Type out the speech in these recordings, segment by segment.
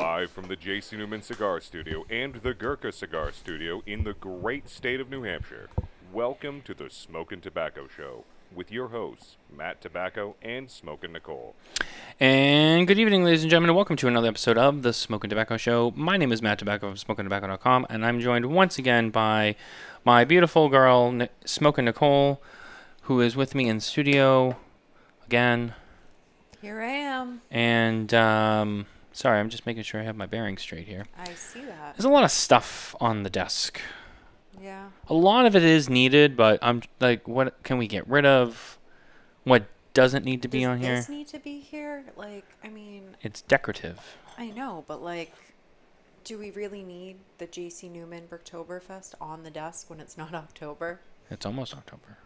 Live from the J.C. Newman Cigar Studio and the Gurkha Cigar Studio in the great state of New Hampshire. Welcome to the Smokin Tabacco Show with your hosts, Matt Tobacco and Smokin Nicole. And good evening, ladies and gentlemen, and welcome to another episode of the Smokin Tabacco Show. My name is Matt Tobacco from SmokinTobacco.com, and I'm joined once again by my beautiful girl, Smokin Nicole, who is with me in studio again. Here I am. And, sorry, I'm just making sure I have my bearings straight here. I see that. There's a lot of stuff on the desk. Yeah. A lot of it is needed, but I'm like, what can we get rid of? What doesn't need to be on here? Does this need to be here? Like, I mean... It's decorative. I know, but like, do we really need the J.C. Newman Berktoberfest on the desk when it's not October? It's almost October.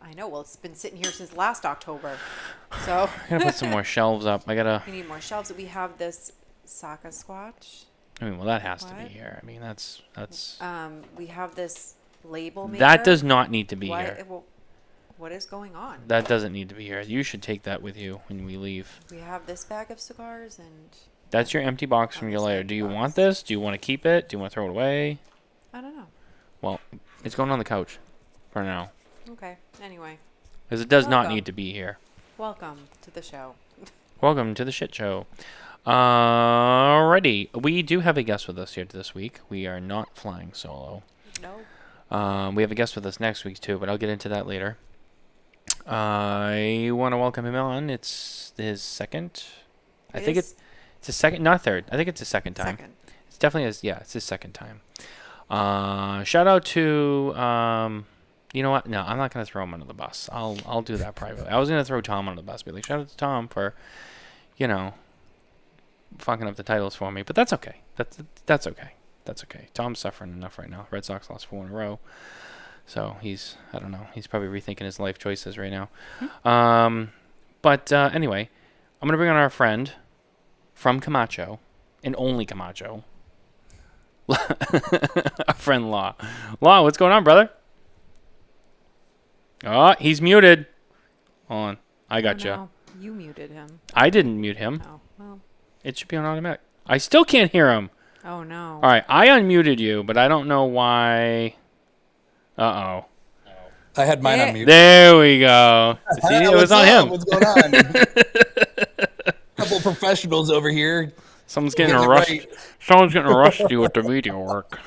I know. Well, it's been sitting here since last October. So... I gotta put some more shelves up. We need more shelves. We have this Saka Squatch. I mean, well, that has to be here. I mean, that's... We have this label maker. That does not need to be here. Well, what is going on? That doesn't need to be here. You should take that with you when we leave. We have this bag of cigars and... That's your empty box from your layer. Do you want this? Do you want to keep it? Do you want to throw it away? I don't know. Well, it's going on the couch for now. Okay. Anyway. Because it does not need to be here. Welcome to the show. Welcome to the shit show. Alrighty. We do have a guest with us here this week. We are not flying solo. No. We have a guest with us next week too, but I'll get into that later. I want to welcome him on. It's his second. I think it's his second, not third. I think it's his second time. Second. It's definitely his. Yeah, it's his second time. Shout out to you know what? No, I'm not gonna throw him under the bus. I'll do that privately. I was gonna throw Tom under the bus, but like, shout out to Tom for, fucking up the titles for me. But that's okay. That's okay. That's okay. Tom's suffering enough right now. Red Sox lost 4 in a row. So I don't know. He's probably rethinking his life choices right now. But anyway, I'm going to bring on our friend from Camacho, and only Camacho, our friend Law. Law, what's going on, brother? Oh, he's muted. Hold on. I got you. No, you muted him. I didn't mute him. Oh, well. It should be on automatic. I still can't hear him. Oh, no. All right. I unmuted you, but I don't know why... Uh-oh. I had mine on mute. There we go. See, it was on him. What's going on? Couple professionals over here. Someone's getting rusty. Right. Someone's getting rusty with the media work.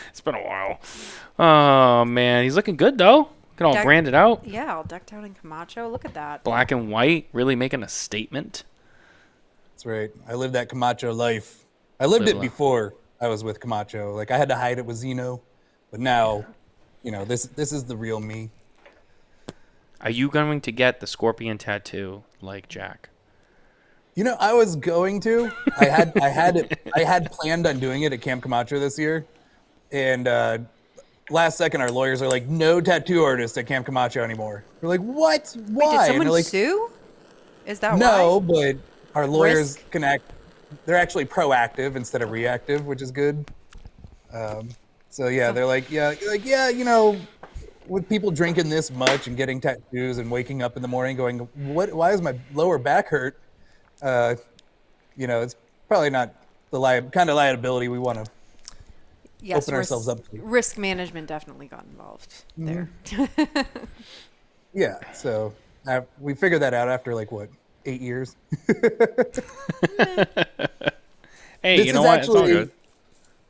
It's been a while. Oh man, he's looking good though. Look at all branded out. Yeah, all decked out in Camacho. Look at that. Black and white, really making a statement. That's right. I lived that Camacho life. I lived it before I was with Camacho. Like I had to hide it with Zeno, but now, this is the real me. Are you going to get the scorpion tattoo like Jack? I was going to. I had planned on doing it at Camp Camacho this year, and last second our lawyers are like, no tattoo artist at Camp Camacho anymore. We're like, what? Why? Wait, did someone like, sue? Is that no? why? But our lawyers can act. They're actually proactive instead of reactive, which is good. So yeah, they're like, with people drinking this much and getting tattoos and waking up in the morning going, what? Why is my lower back hurt? It's probably not the kind of liability we want to open ourselves up to. Risk management definitely got involved there. Yeah, so we figured that out after 8 years. Hey, you know what? Actually, it's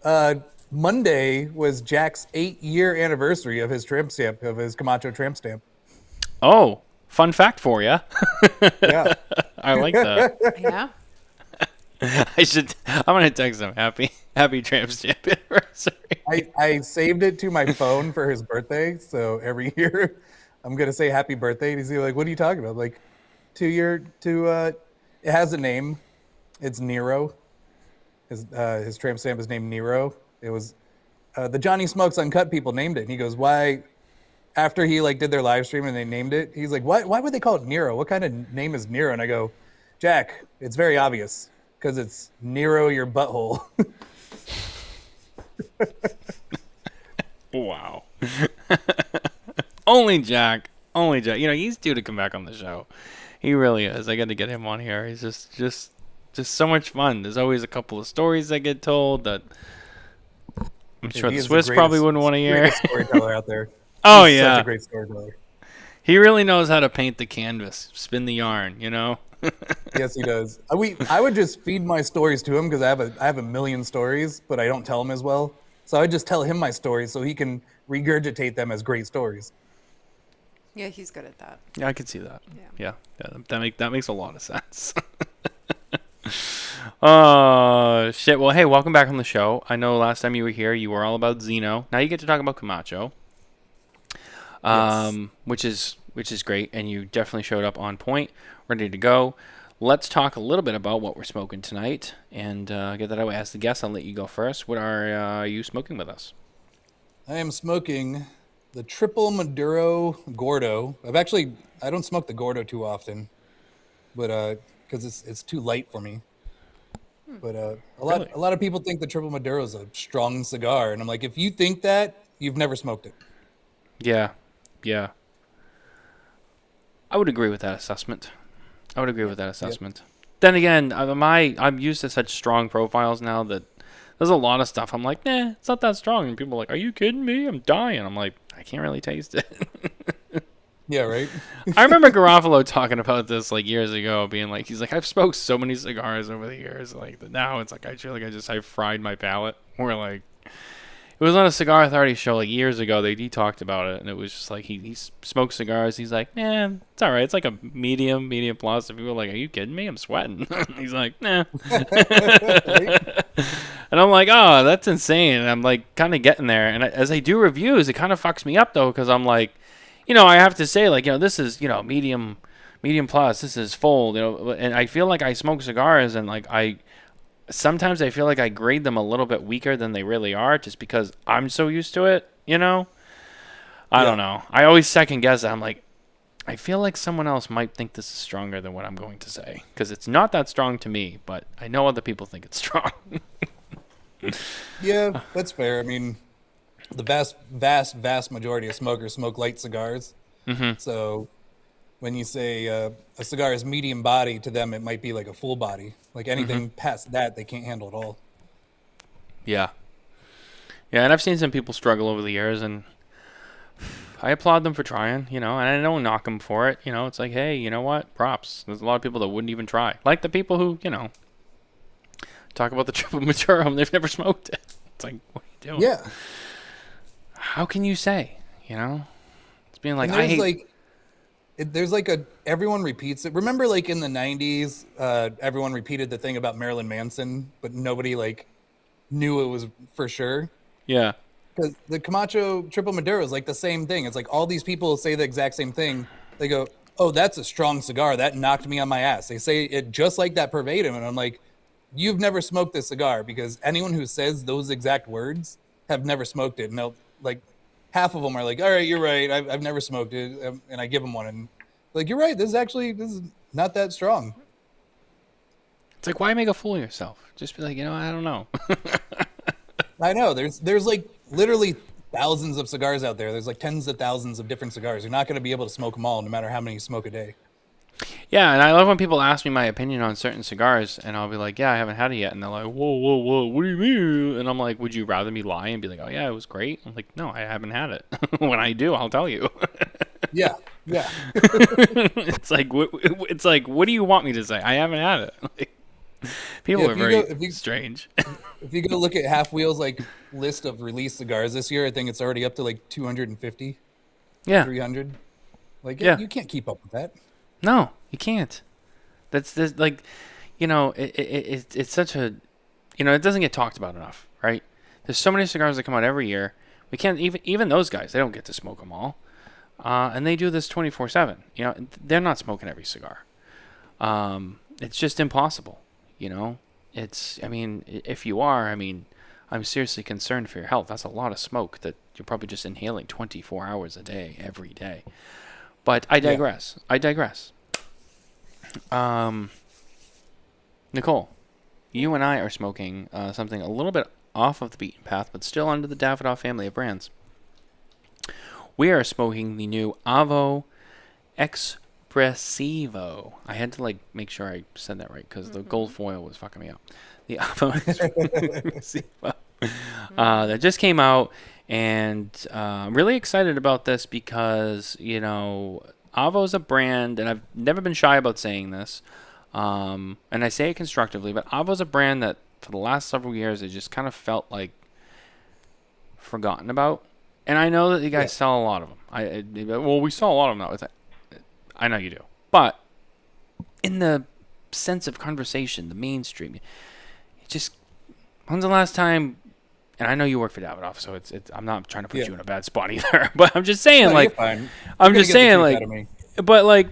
all good. Monday was Jack's 8-year anniversary of his Camacho tramp stamp. Oh, fun fact for you. Yeah. I like that. Yeah. I'm going to text him happy tramp stamp anniversary. I saved it to my phone for his birthday, so every year I'm going to say happy birthday. And he's like, what are you talking about? Like, it has a name. It's Nero. His tramp stamp is named Nero. It was the Johnny Smokes Uncut people named it. And he goes, why? After he did their live stream and they named it, he's like, why would they call it Nero? What kind of name is Nero? And I go, Jack, it's very obvious because it's Nero your butthole. Wow. Only Jack. He's due to come back on the show. He really is. I got to get him on here. He's just Just so much fun. There's always a couple of stories that get told that I'm sure He the is Swiss probably wouldn't want to hear. Greatest storyteller out there. Oh, He's yeah. such a great storyteller. He really knows how to paint the canvas, spin the yarn, you know? Yes, he does. I would just feed my stories to him because I have a million stories, but I don't tell him as well. So I would just tell him my stories so he can regurgitate them as great stories. Yeah, he's good at that. Yeah, I could see that. Yeah. Yeah, that makes a lot of sense. Oh, shit. Well, hey, welcome back on the show. I know last time you were here, you were all about Zeno. Now you get to talk about Camacho, Yes. which is great, and you definitely showed up on point, ready to go. Let's talk a little bit about what we're smoking tonight, and get that out. As the guest, I'll let you go first. What are you smoking with us? I am smoking the Triple Maduro Gordo. I don't smoke the Gordo too often, but because it's too light for me. But Really? a lot of people think the Triple Maduro is a strong cigar, and I'm like, if you think that, you've never smoked it. Yeah. I would agree with that assessment. Then again, I'm used to such strong profiles now that there's a lot of stuff I'm like, nah, it's not that strong. And people are like, are you kidding me? I'm dying. I'm like, I can't really taste it. Yeah, right. I remember Garofalo talking about this like years ago, being like, he's like, I've smoked so many cigars over the years, like that now it's like I feel like I fried my palate. Or like, it was on a Cigar Authority show like years ago. He talked about it, and it was just like he smokes cigars. He's like, nah, it's all right. It's like a medium plus. And people are like, are you kidding me? I'm sweating. He's like, nah. And I'm like, oh, that's insane. And I'm like kind of getting there. And as I do reviews, it kind of fucks me up though, because I'm like, I have to say, like, this is, medium plus, this is full, and I feel like I smoke cigars, and like sometimes I feel like I grade them a little bit weaker than they really are, just because I'm so used to it, I don't know. I always second guess it. I'm like, I feel like someone else might think this is stronger than what I'm going to say, because it's not that strong to me, but I know other people think it's strong. Yeah, that's fair. I mean, the vast majority of smokers smoke light cigars. Mm-hmm. So when you say a cigar is medium body, to them it might be like a full body. Like anything past that, they can't handle at all. Yeah, and I've seen some people struggle over the years, and I applaud them for trying, and I don't knock them for it. It's like, hey, you know what? Props. There's a lot of people that wouldn't even try. Like the people who, talk about the Triple Maduro and they've never smoked it. It's like, what are you doing? Yeah. How can you say, It's being like, And I hate... there's like everyone repeats it. Remember, like in the 90s, everyone repeated the thing about Marilyn Manson, but nobody like knew it was for sure. Yeah. Because the Camacho Triple Maduro is like the same thing. It's like all these people say the exact same thing. They go, oh, that's a strong cigar. That knocked me on my ass. They say it just like that verbatim. And I'm like, you've never smoked this cigar, because anyone who says those exact words have never smoked it. And they'll, like, half of them are like, all right, you're right. I've never smoked it. And I give them one. And like, you're right. This is not that strong. It's like, why make a fool of yourself? Just be like, I don't know. I know. There's like literally thousands of cigars out there. There's like tens of thousands of different cigars. You're not going to be able to smoke them all, no matter how many you smoke a day. Yeah, and I love when people ask me my opinion on certain cigars, and I'll be like, yeah, I haven't had it yet. And they're like, whoa, what do you mean? And I'm like, would you rather me lie and be like, oh, yeah, it was great? I'm like, no, I haven't had it. When I do, I'll tell you. Yeah. It's like, what do you want me to say? I haven't had it. Like, people are very strange. If you go look at Half Wheel's like list of released cigars this year, I think it's already up to like 250, Yeah. 300. Like, Yeah. you can't keep up with that. No, you can't. That's like, it's such a, it doesn't get talked about enough, right? There's so many cigars that come out every year. We can't even those guys. They don't get to smoke them all, and they do this 24/7. They're not smoking every cigar. It's just impossible. It's. I mean, if you are, I'm seriously concerned for your health. That's a lot of smoke that you're probably just inhaling 24 hours a day, every day. But I digress. Nicole, you and I are smoking something a little bit off of the beaten path, but still under the Davidoff family of brands. We are smoking the new Avo Express Espressivo. I had to like make sure I said that right because the gold foil was fucking me up. The Avo Espressivo that just came out, and I'm really excited about this because Avo's a brand, and I've never been shy about saying this, and I say it constructively, but Avo's a brand that for the last several years it just kind of felt like forgotten about. And I know that you guys sell a lot of them. We sell a lot of them now. I know you do. But in the sense of conversation, the mainstream, it just, when's the last time, and I know you work for Davidoff, so it's I'm not trying to put you in a bad spot either, but I'm just saying, You're fine. I'm just saying, but when's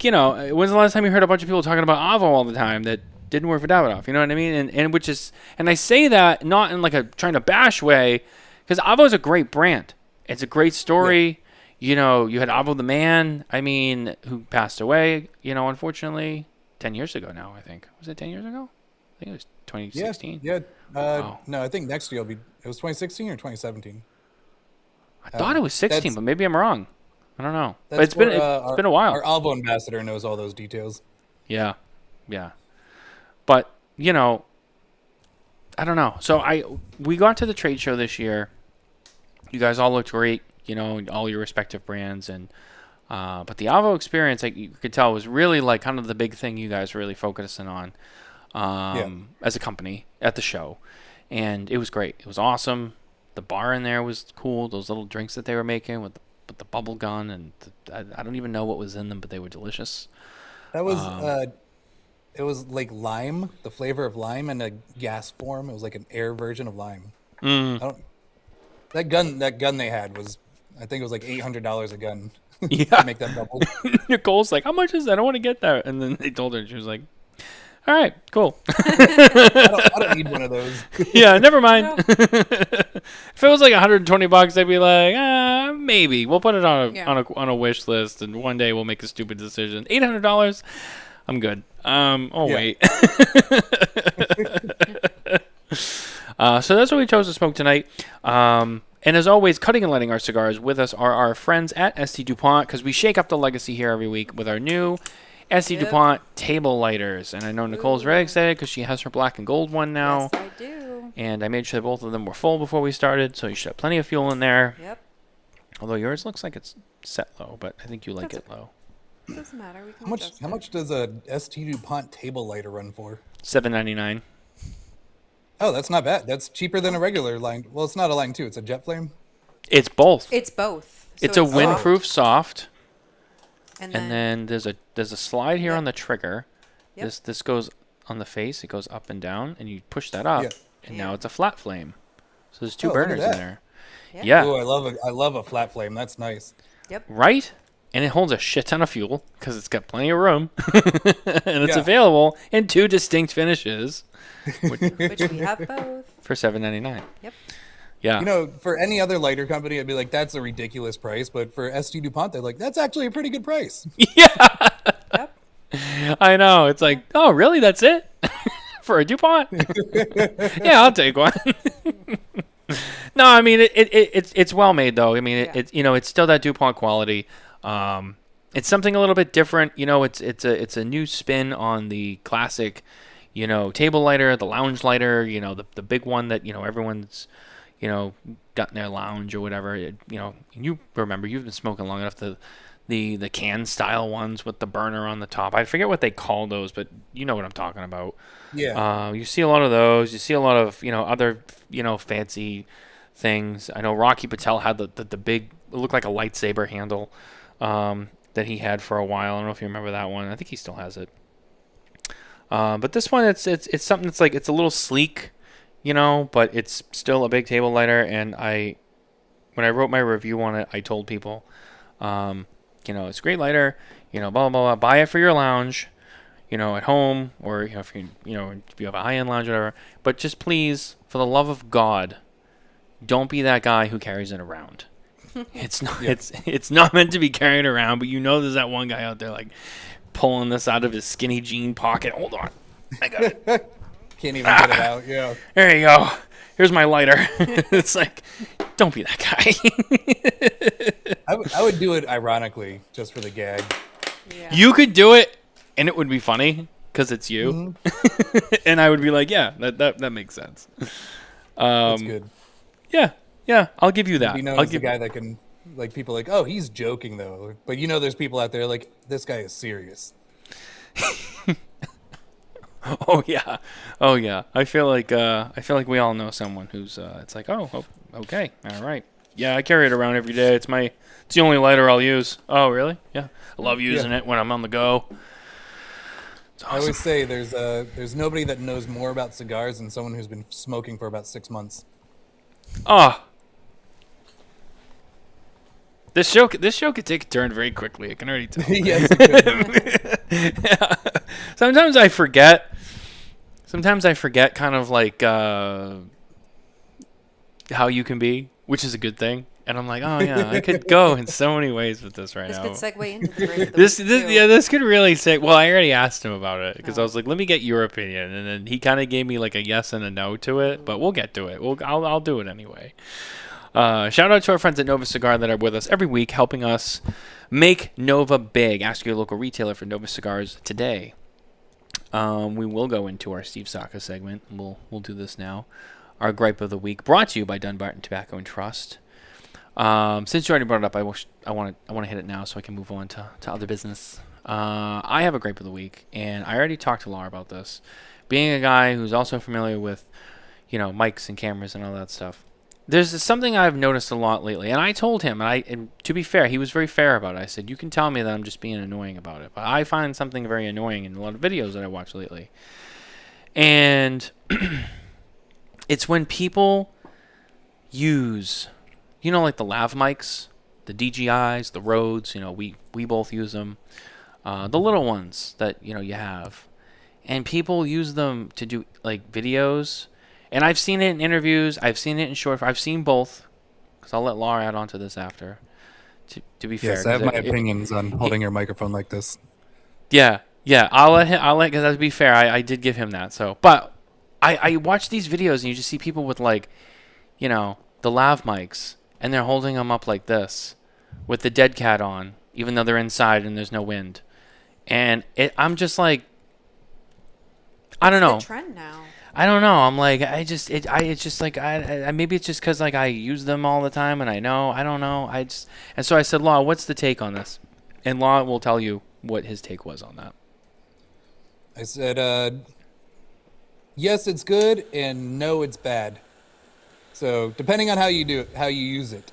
the last time you heard a bunch of people talking about Avo all the time that didn't work for Davidoff? You know what I mean? And I say that not in like a trying to bash way, because Avo is a great brand. It's a great story. Yeah. You had Avo the Man, who passed away, unfortunately, 10 years ago now, I think. Was it 10 years ago? I think it was 2016. Yeah. Wow. No, I think next year it was 2016 or 2017. I thought it was 16, but maybe I'm wrong. I don't know. But it's been a while. Our Avo ambassador knows all those details. Yeah. But, I don't know. So we got to the trade show this year. You guys all looked great, all your respective brands, and but the Avo experience, like you could tell, was really like kind of the big thing you guys were really focusing on as a company at the show, and it was great. It was awesome. The bar in there was cool. Those little drinks that they were making with the bubble gun, and I don't even know what was in them, but they were delicious. That was it was like lime, the flavor of lime in a gas form. It was like an air version of lime. That gun they had was, I think it was like $800 a gun. Yeah. To make that bubble. Nicole's like, how much is that? I want to get that. And then they told her, and she was like, all right, cool. I don't need one of those. Yeah, never mind. If it was like $120, I'd be like, maybe we'll put it on a wish list, and one day we'll make a stupid decision. $800, I'm good. Wait. So that's what we chose to smoke tonight. And as always, cutting and lighting our cigars with us are our friends at ST Dupont, because we shake up the legacy here every week with our new ST Dupont table lighters. And I know Nicole's very excited because she has her black and gold one now. Yes, I do. And I made sure both of them were full before we started, so you should have plenty of fuel in there. Yep. Although yours looks like it's set low, but I think you like it low. Doesn't matter. We can How much does a ST Dupont table lighter run for? $7.99. Oh, that's not bad. That's cheaper than a regular line. Well, it's not a line 2. It's a jet flame. It's both. It's both. So it's a windproof soft. And then there's a slide here on the trigger. Yep. This goes on the face. It goes up and down, and you push that up, and now it's a flat flame. So there's two burners in there. Yeah. Oh, I love a flat flame. That's nice. Yep. Right? And it holds a shit ton of fuel because it's got plenty of room, and it's available in two distinct finishes, which we have both for $7.99. Yep. Yeah. For any other lighter company, I'd be like, that's a ridiculous price. But for ST Dupont, they're like, that's actually a pretty good price. Yeah. Yep. I know. It's like, oh, really? That's it? For a Dupont? Yeah, I'll take one. No, I mean, it's well made, though. I mean, it's still that Dupont quality. It's something a little bit different. It's a new spin on the classic, table lighter, the lounge lighter, the big one that, everyone's, got in their lounge or whatever. You remember, you've been smoking long enough, the can style ones with the burner on the top. I forget what they call those, but you know what I'm talking about. Yeah. You see a lot of those. You see a lot of, other, fancy things. I know Rocky Patel had the big, it looked like a lightsaber handle that he had for a while. I don't know if you remember that one. I think he still has it. But this one, it's something that's like, it's a little sleek, but it's still a big table lighter. And when I wrote my review on it, I told people, it's a great lighter, blah, blah, blah, buy it for your lounge, at home, or, if you have a high-end lounge or whatever. But just please, for the love of God, don't be that guy who carries it around. It's not. It's not meant to be carried around. But there's that one guy out there like pulling this out of his skinny jean pocket. Hold on, I got it. Can't even get it out. Yeah. There you go. Here's my lighter. It's like, don't be that guy. I would do it ironically, just for the gag. Yeah. You could do it, and it would be funny because it's you, and I would be like, yeah, that makes sense. That's good. Yeah, I'll give you that. Be known I'll as the give. guy that can, like, people like, oh, he's joking though. But there's people out there like, this guy is serious. Oh yeah. I feel like we all know someone who's it's like, okay, all right. Yeah, I carry it around every day. It's the only lighter I'll use. Oh really? Yeah, I love using it when I'm on the go. It's awesome. I always say there's nobody that knows more about cigars than someone who's been smoking for about 6 months. Oh. This show could take a turn very quickly. I can already tell. Yes, it could. Yeah. Sometimes I forget kind of like how you can be, which is a good thing. And I'm like, oh yeah, I could go in so many ways with this right This now. could segue into the break of the This week, too. this could really say. Well, I already asked him about it because I was like, let me get your opinion, and then he kind of gave me like a yes and a no to it. But we'll get to it. I'll do it anyway. Shout out to our friends at Nova Cigar that are with us every week, helping us make Nova big. Ask your local retailer for Nova Cigars today. We will go into our Steve Saka segment. We'll do this now. Our gripe of the week, brought to you by Dunbarton Tobacco and Trust. Since you already brought it up, I want to hit it now so I can move on to other business. I have a gripe of the week, and I already talked to Laura about this. Being a guy who's also familiar with, mics and cameras and all that stuff. There's something I've noticed a lot lately, and I told him, and to be fair, he was very fair about it. I said, you can tell me that I'm just being annoying about it, but I find something very annoying in a lot of videos that I watch lately. And it's when people use, like the lav mics, the DJIs, the Rhodes, we both use them. The little ones that, you have. And people use them to do, like, videos. And I've seen it in interviews. I've seen it in short. I've seen both. Because I'll let Laura add on to this after. To be fair. Yes, I have my opinions on holding your microphone like this. Yeah. I'll let because to be fair, I did give him that. So, but I watch these videos and you just see people with, like, the lav mics. And they're holding them up like this with the dead cat on, even though they're inside and there's no wind. And I'm just like, I don't know. It's the trend now. I don't know. I'm like, it's just like, maybe it's just because like I use them all the time and I don't know. And so I said, Law, what's the take on this? And Law will tell you what his take was on that. I said, yes, it's good, and no, it's bad. So depending on how you use it.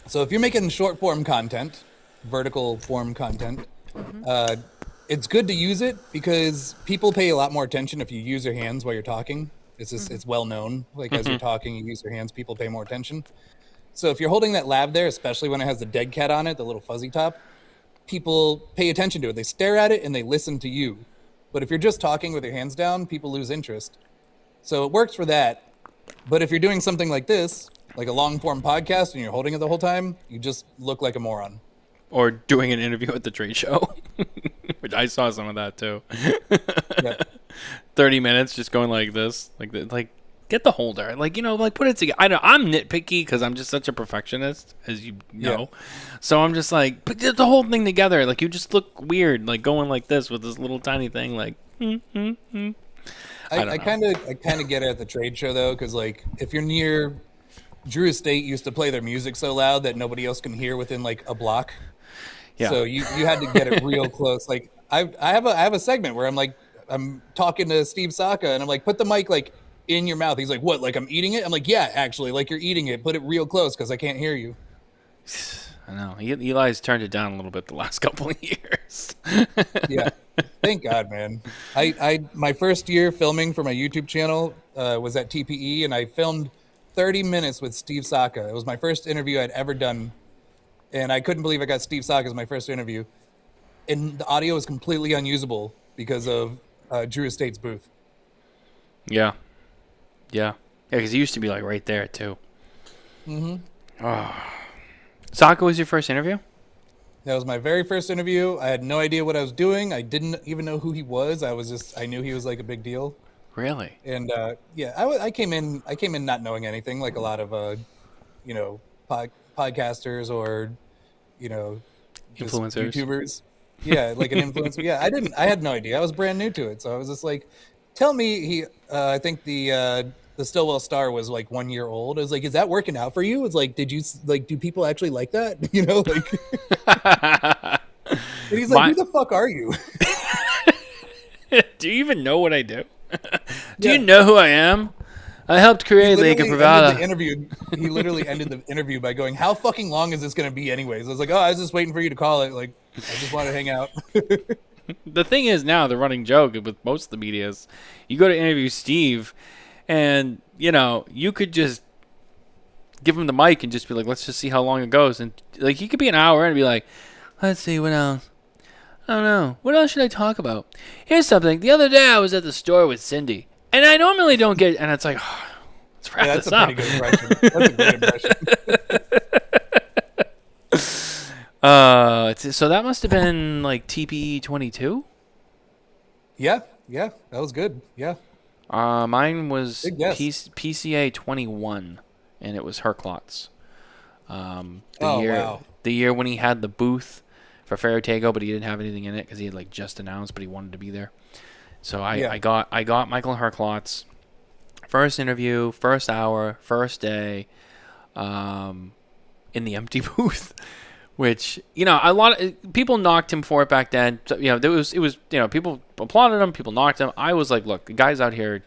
So if you're making short form content, vertical form content, it's good to use it because people pay a lot more attention if you use your hands while you're talking. It's just, it's well known. Like as you're talking, you use your hands, people pay more attention. So if you're holding that lab there, especially when it has the dead cat on it, the little fuzzy top, people pay attention to it. They stare at it and they listen to you. But if you're just talking with your hands down, people lose interest. So it works for that. But if you're doing something like this, like a long form podcast and you're holding it the whole time, you just look like a moron. Or doing an interview at the trade show, which I saw some of that too. Yeah. 30 minutes just going like this, like get the holder, like put it together. I'm nitpicky because I'm just such a perfectionist, as you know. Yeah. So I'm just like, put the whole thing together. Like you just look weird, like going like this with this little tiny thing, like. I kind of get it at the trade show though, because like if you're near Drew Estate, used to play their music so loud that nobody else can hear within like a block. Yeah. So you had to get it real close. Like I have a segment where I'm talking to Steve Saka and I'm like, put the mic like in your mouth. He's like, what? Like I'm eating it? I'm like, yeah, actually, like you're eating it. Put it real close because I can't hear you. I know. Eli's turned it down a little bit the last couple of years. Yeah. Thank God, man. I my first year filming for my YouTube channel was at TPE, and I filmed 30 minutes with Steve Saka. It was my first interview I'd ever done, and I couldn't believe I got Steve Saka as my first interview. And the audio was completely unusable because of Drew Estate's booth. Yeah, because he used to be like right there too. Mm-hmm. Oh. Saka was your first interview? That was my very first interview. I had no idea what I was doing. I didn't even know who he was. I knew he was like a big deal. Really? And I came in not knowing anything, like a lot of podcasters or just Influencers. YouTubers. Yeah, like an influencer. Yeah, I had no idea. I was brand new to it, so I was just like, tell me I think the Stillwell Star was like 1 year old. I was like, is that working out for you? It's like, do people actually like that? You know, like. And he's like, who the fuck are you? Do you even know what I do? Do Yeah. you know who I am? I helped create Liga Privada. He literally ended the interview by going, how fucking long is this going to be anyways? I was like, oh, I was just waiting for you to call it. Like, I just want to hang out. The thing is now, the running joke with most of the media is you go to interview Steve and, you know, you could just give him the mic and just be like, let's just see how long it goes. And, like, he could be an hour in and be like, let's see, what else? I don't know. What else should I talk about? Here's something. The other day I was at the store with Cindy. And I normally don't get... And it's like, oh, let's wrap this up. That's a pretty good impression. That's a great impression. So that must have been like TPE 22? Yeah, that was good. Yeah. Mine was Big guess. PCA 21, and it was Herklots. Wow. The year when he had the booth for Ferrotego, but he didn't have anything in it because he had like just announced, but he wanted to be there. So I got Michael Herklots, first interview, first hour, first day, in the empty booth, which, you know, a lot of people knocked him for it back then. So, you know, it was you know, people applauded him, people knocked him. I was like, look, the guy's out here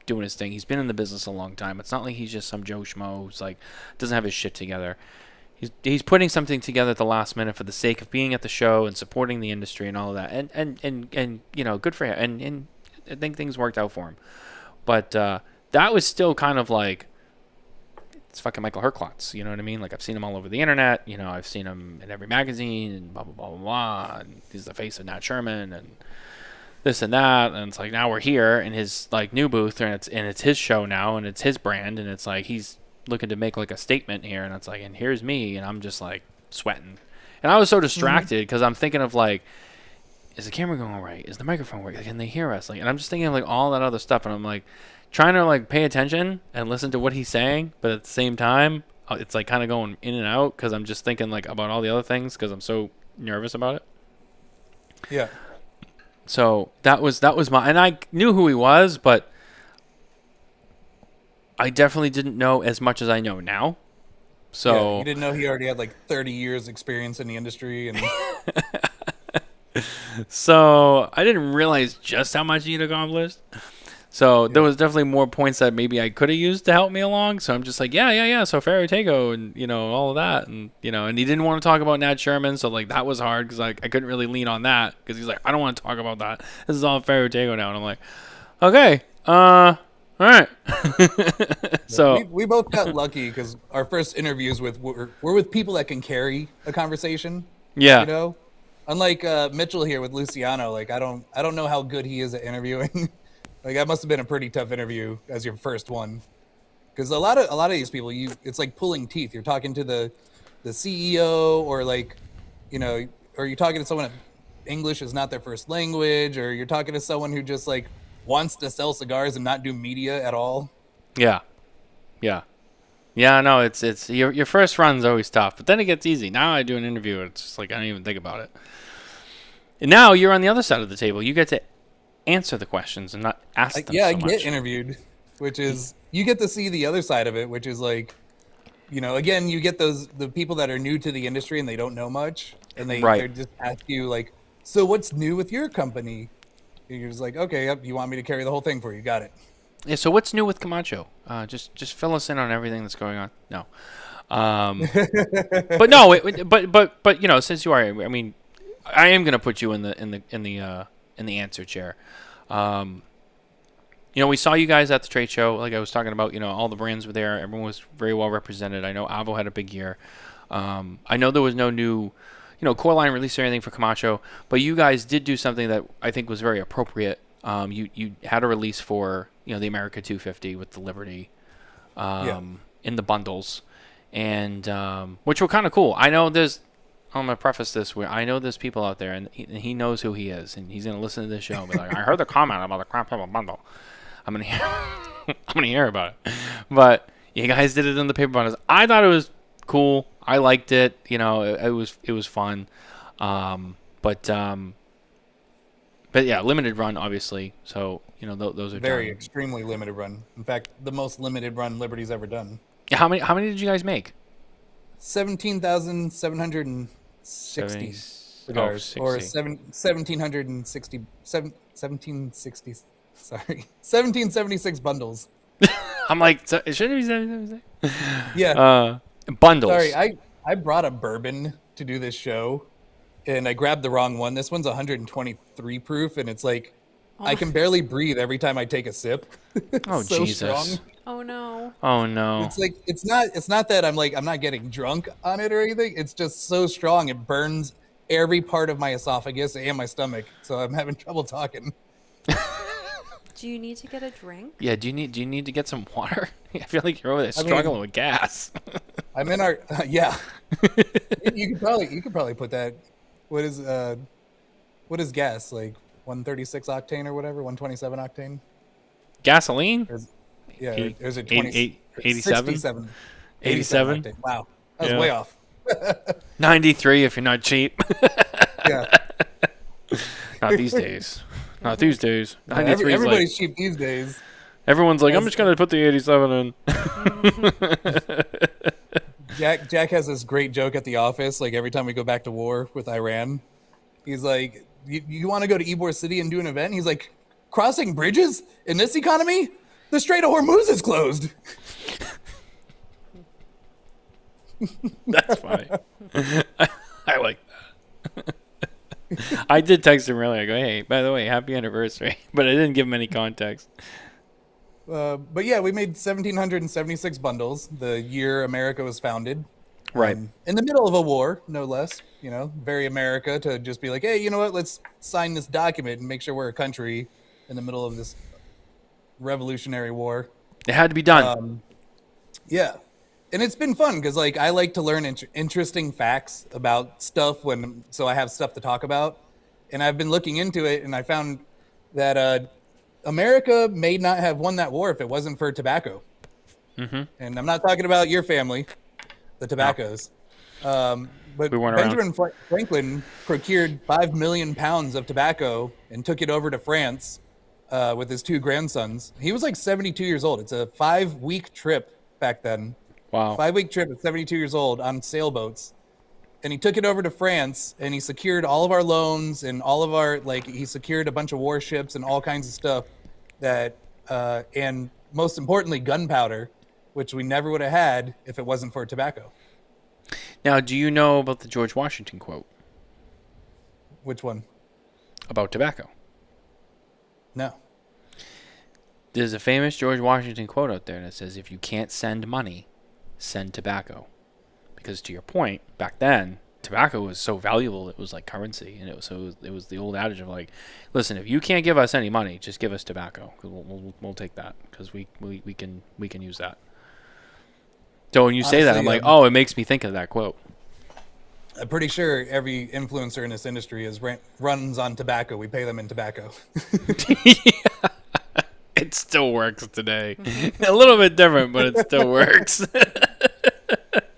doing his thing. He's been in the business a long time. It's not like he's just some Joe Schmo who's like doesn't have his shit together. He's putting something together at the last minute for the sake of being at the show and supporting the industry and all of that. And you know, good for him. And I think things worked out for him. But that was still kind of like, it's fucking Michael Herklots. You know what I mean? Like, I've seen him all over the internet. You know, I've seen him in every magazine and blah, blah, blah, blah, blah. And he's the face of Nat Sherman and this and that. And it's like, now we're here in his like new booth, and it's his show now, and it's his brand, and it's like he's looking to make like a statement here, and it's like, and here's me, and I'm just like sweating, and I was so distracted because I'm thinking of like, is the camera going all right? Is the microphone working? Can they hear us? Like, and I'm just thinking of like all that other stuff, and I'm like trying to like pay attention and listen to what he's saying, but at the same time, it's like kind of going in and out because I'm just thinking like about all the other things because I'm so nervous about it. Yeah. So that was my, and I knew who he was, but I definitely didn't know as much as I know now. So yeah, you didn't know he already had like 30 years experience in the industry, and so I didn't realize just how much he'd accomplished. So there was definitely more points that maybe I could have used to help me along. So I'm just like, yeah. So Ferrotego and, you know, all of that. And, you know, and he didn't want to talk about Nat Sherman. So, like, that was hard because I couldn't really lean on that because he's like, I don't want to talk about that. This is all Ferrotego now. And I'm like, okay, all right. So we both got lucky because our first interviews were with people that can carry a conversation. yeah. You know, unlike Mitchell here with Luciano, like I don't know how good he is at interviewing. Like that must have been a pretty tough interview as your first one, because a lot of these people, it's like pulling teeth. You're talking to the CEO, or like, you know, or you're talking to someone that English is not their first language, or you're talking to someone who just like wants to sell cigars and not do media at all. Yeah. No, it's your first run's always tough, but then it gets easy. Now I do an interview, it's just like I don't even think about it. And now you're on the other side of the table. You get to answer the questions and not ask them. Yeah, so I much. get interviewed, which is you get to see the other side of it, which is like, you know, again, you get the people that are new to the industry and they don't know much, and they just ask you like, so what's new with your company? And you're just like, okay, yep, you want me to carry the whole thing for you? Got it. Yeah. So what's new with Camacho? Just fill us in on everything that's going on. No. But no. But you know, since you are, I mean, I am gonna put you in the answer chair. You know, we saw you guys at the trade show. Like I was talking about, you know, all the brands were there. Everyone was very well represented. I know Avo had a big year. I know there was no new, you know, core line release or anything for Camacho, but you guys did do something that I think was very appropriate. You had a release for, you know, the America 250 with the Liberty in the bundles, and which were kind of cool. I know I'm going to preface this where I know there's people out there, and he knows who he is, and he's going to listen to this show and be like, I heard the comment about the crap paper bundle. I'm going to hear about it. But you guys did it in the paper bundles. I thought it was cool. I liked it. You know, it was fun. But yeah, limited run obviously. So those are Very done. extremely limited run. In fact, the most limited run Liberty's ever done. Yeah, how many did you guys make? 17,760 cigars, 60. or 1,760, 1760. Sorry, 1776 bundles. I'm like, so, should it be 776? Yeah. Bundles. Sorry, I brought a bourbon to do this show, and I grabbed the wrong one. This one's 123 proof, and it's like I can barely breathe every time I take a sip. Oh, so Jesus. strong. Oh no. Oh no. It's like it's not that I'm not getting drunk on it or anything. It's just so strong it burns every part of my esophagus and my stomach. So I'm having trouble talking. Do you need to get a drink? Yeah. Do you need to get some water? I feel like you're over there struggling with gas. I'm in our yeah. You could probably put that. What is gas, like 136 octane or whatever, 127 octane? Gasoline? Yeah, Eight- there's a eight- 87? 67. 87? octane. Wow, that was Yeah. way off. 93 if you're not cheap. Yeah, Not these days. Not these days. 93 is everybody's like, cheap these days. everyone's like, I'm just going to put the 87 in. Jack has this great joke at the office. Like every time we go back to war with Iran, he's like, "You want to go to Ybor City and do an event?" He's like, "Crossing bridges in this economy? The Strait of Hormuz is closed." That's funny. I like that. I did text him earlier. I go, hey, by the way, happy anniversary. But I didn't give him any context. But yeah, we made 1,776 bundles the year America was founded. Right. In the middle of a war, no less. Very America to just be like, hey, you know what? Let's sign this document and make sure we're a country in the middle of this revolutionary war. It had to be done. Yeah. And it's been fun because I like to learn interesting facts about stuff so I have stuff to talk about. And I've been looking into it, and I found that America may not have won that war if it wasn't for tobacco. Mm-hmm. And I'm not talking about your family, the tobaccos. But We weren't Benjamin Franklin procured 5 million pounds of tobacco and took it over to France with his 2 grandsons. He was like 72 years old. It's a 5-week trip back then. Wow. 5-week trip at 72 years old on sailboats. And he took it over to France, and he secured all of our loans and all of our, he secured a bunch of warships and all kinds of stuff and most importantly, gunpowder, which we never would have had if it wasn't for tobacco. Now, do you know about the George Washington quote Which one? about tobacco? No. There's a famous George Washington quote out there that says, if you can't send money, send tobacco. Because to your point, back then, tobacco was so valuable, it was like currency. And it was the old adage of like, listen, if you can't give us any money, just give us tobacco. Cause we'll take that because we can use that. So when you say that, I'm like, oh, it makes me think of that quote. I'm pretty sure every influencer in this industry runs on tobacco. We pay them in tobacco. It still works today. A little bit different, but it still works.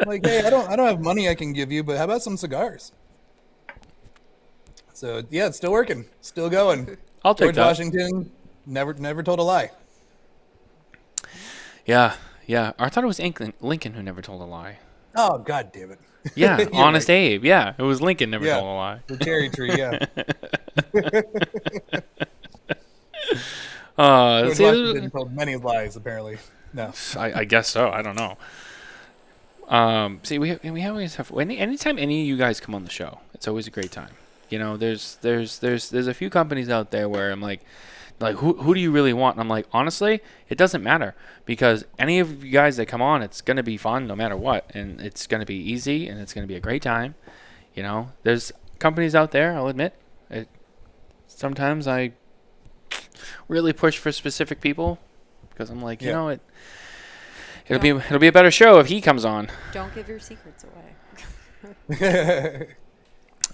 Like, hey, I don't have money I can give you, but how about some cigars? So yeah, it's still working, still going. I'll take George that. Washington never told a lie. Yeah. I thought it was Lincoln who never told a lie. Oh, God damn it. Yeah, You're Honest right. Abe. Yeah, it was Lincoln never Yeah. told a lie. The cherry tree, yeah. George See, Washington told many lies, apparently. No. I guess so. I don't know. See, we always have anytime any of you guys come on the show, it's always a great time. There's a few companies out there where I'm like who do you really want? And I'm like, honestly, it doesn't matter because any of you guys that come on, it's gonna be fun no matter what, and it's gonna be easy and it's gonna be a great time. There's companies out there. I'll admit, sometimes I really push for specific people because I'm like, it'll be a better show if he comes on. Don't give your secrets away.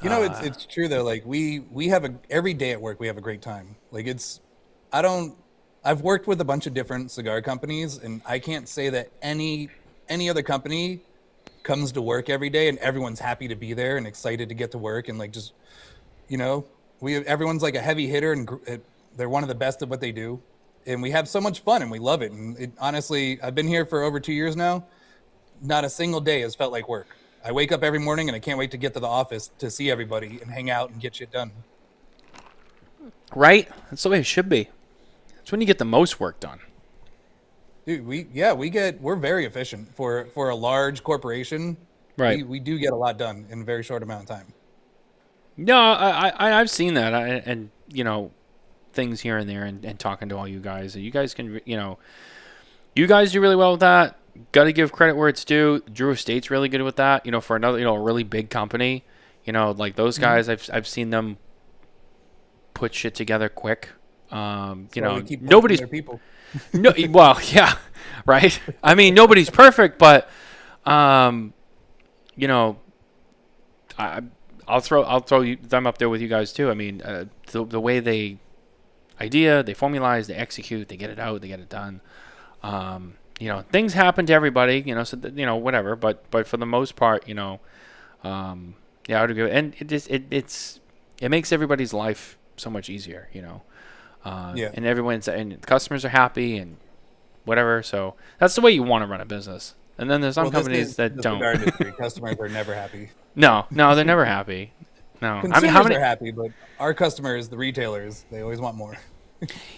It's true though. Like we have every day at work we have a great time. Like I've worked with a bunch of different cigar companies, and I can't say that any other company comes to work every day and everyone's happy to be there and excited to get to work and like just, you know, everyone's like a heavy hitter and they're one of the best at what they do. And we have so much fun and we love it. And honestly, I've been here for over 2 years now. Not a single day has felt like work. I wake up every morning and I can't wait to get to the office to see everybody and hang out and get shit done. Right? That's the way it should be. It's when you get the most work done. Dude, we're very efficient for a large corporation. Right. We do get a lot done in a very short amount of time. No, I've seen that, and you know, things here and there, and talking to all you guys. You guys can, you know, you guys do really well with that. Got to give credit where it's due. Drew Estate's really good with that. You know, for another, you know, a really big company, you know, like those guys, I've seen them put shit together quick. You know, nobody's people. No, well, yeah, right. I mean, nobody's perfect, but you know, I'll throw them up there with you guys too. I mean, the way they formalize, they execute, they get it out, they get it done. You know, things happen to everybody, you know, so you know, whatever. But for the most part, you know, yeah, I would agree. And it makes everybody's life so much easier, you know. Yeah. And and customers are happy and whatever. So that's the way you want to run a business. And then there's some companies that don't. Customers are never happy. No, they're never happy. No, Consumers I mean, how many are happy, but our customers, the retailers, they always want more.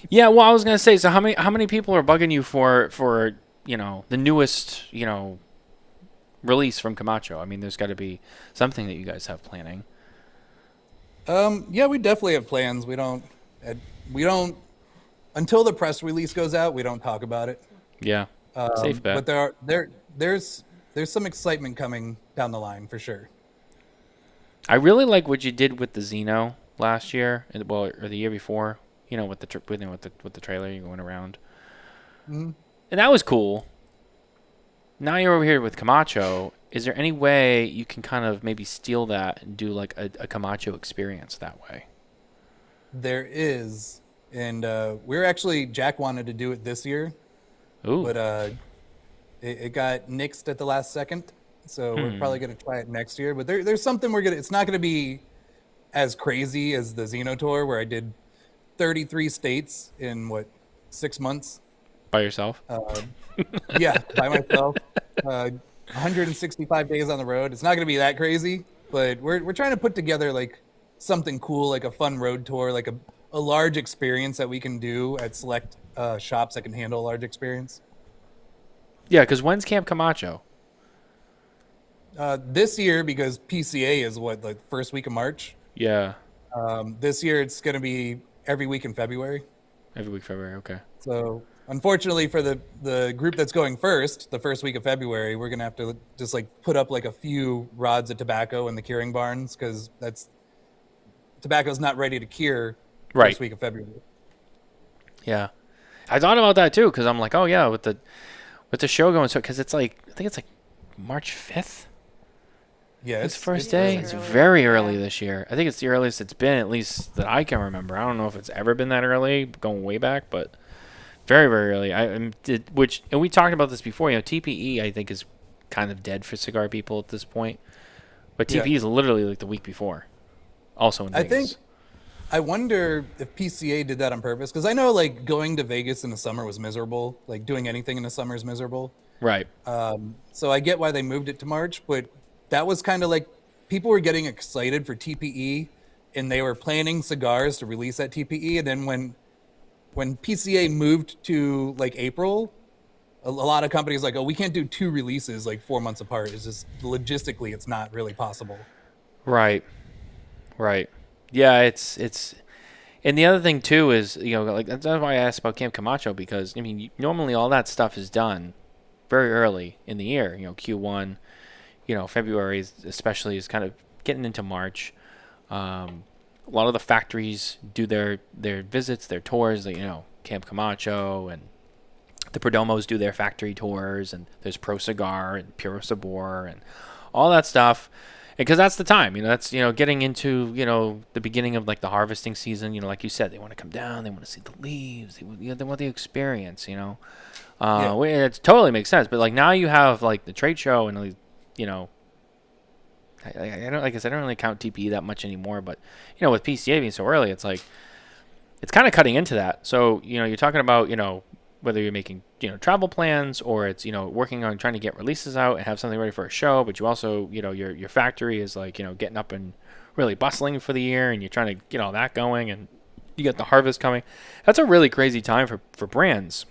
Yeah, well, I was gonna say, so how many people are bugging you for you know, the newest, you know, release from Camacho? I mean, there's got to be something that you guys have planning. Yeah, we definitely have plans. We don't until the press release goes out, we don't talk about it. Yeah, safe bet. But there's some excitement coming down the line for sure. I really like what you did with the Xeno last year, or the year before. You know, with the trailer, you're going around, and that was cool. Now you're over here with Camacho. Is there any way you can kind of maybe steal that and do like a Camacho experience that way? There is, and Jack wanted to do it this year. Ooh. But it got nixed at the last second, so we're probably going to try it next year. But there's something it's not going to be as crazy as the Xeno tour where I did 33 states in 6 months By yourself? Yeah, by myself. 165 days on the road. It's not going to be that crazy, but we're trying to put together like something cool, like a fun road tour, like a large experience that we can do at select shops that can handle a large experience. Yeah, because when's Camp Camacho? This year, because PCA is like first week of March. Yeah. This year it's going to be every week in February. Every week February, okay. So unfortunately for the group that's going first, the first week of February, we're going to have to just like put up like a few rods of tobacco in the curing barns because tobacco's not ready to cure first week of February. Yeah. I thought about that too because I'm like, oh yeah, with the show going, so because I think it's like March 5th. Yeah, it's first day. It's very early this year. I think it's the earliest it's been, at least that I can remember. I don't know if it's ever been that early, going way back, but very, very early. And we talked about this before. You know, TPE I think is kind of dead for cigar people at this point, but TPE is literally like the week before. Also in Vegas. I wonder if PCA did that on purpose because I know like going to Vegas in the summer was miserable. Like doing anything in the summer is miserable. Right. So I get why they moved it to March, but that was kind of like people were getting excited for TPE and they were planning cigars to release at TPE. And then when PCA moved to like April, a lot of companies like, oh, we can't do 2 releases like 4 months apart. It's just logistically, it's not really possible. Right. Yeah, it's, and the other thing too is, you know, like that's why I asked about Camp Camacho because I mean, normally all that stuff is done very early in the year. You know, Q1. You know, February especially is kind of getting into March. A lot of the factories do their visits, their tours. You know, Camp Camacho and the Perdomos do their factory tours, and there's Pro Cigar and Puro Sabor and all that stuff. Because that's the time, you know, that's, you know, getting into, you know, the beginning of like the harvesting season. You know, like you said, they want to come down, they want to see the leaves, they want the experience. You know, it totally makes sense. But like now you have like the trade show and I don't, like I said, I don't really count TPE that much anymore. But with PCA being so early, it's like it's kind of cutting into that. So you're talking about whether you're making travel plans or it's working on trying to get releases out and have something ready for a show, but you also your factory is like getting up and really bustling for the year, and you're trying to get all that going, and you got the harvest coming. That's a really crazy time for brands.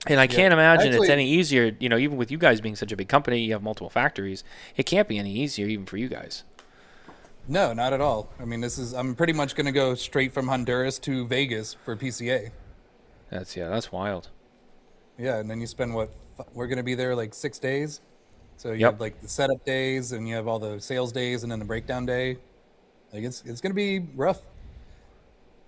And I can't imagine it's any easier, even with you guys being such a big company, you have multiple factories. It can't be any easier even for you guys. No, not at all. I mean, I'm pretty much going to go straight from Honduras to Vegas for PCA. That's wild. Yeah, and then you spend we're going to be there like 6 days. So you have like the setup days, and you have all the sales days, and then the breakdown day. Like it's going to be rough.